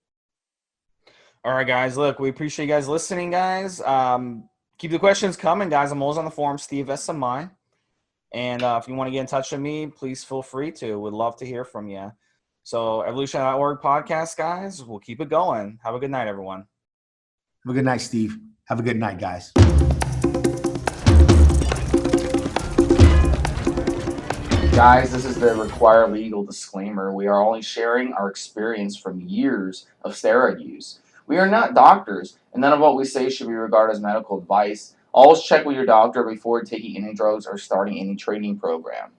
Speaker 1: All right, guys. Look, we appreciate you guys listening, guys. Keep the questions coming, guys. I'm always on the forum, Stevesmi. And if you want to get in touch with me, please feel free to. We'd love to hear from you. So Evolutionary podcast, guys, we'll keep it going. Have a good night, everyone.
Speaker 3: Have a good night, Steve. Have a good night, guys.
Speaker 1: Guys, this is the required legal disclaimer. We are only sharing our experience from years of steroid use. We are not doctors, and none of what we say should be regarded as medical advice. Always check with your doctor before taking any drugs or starting any training program.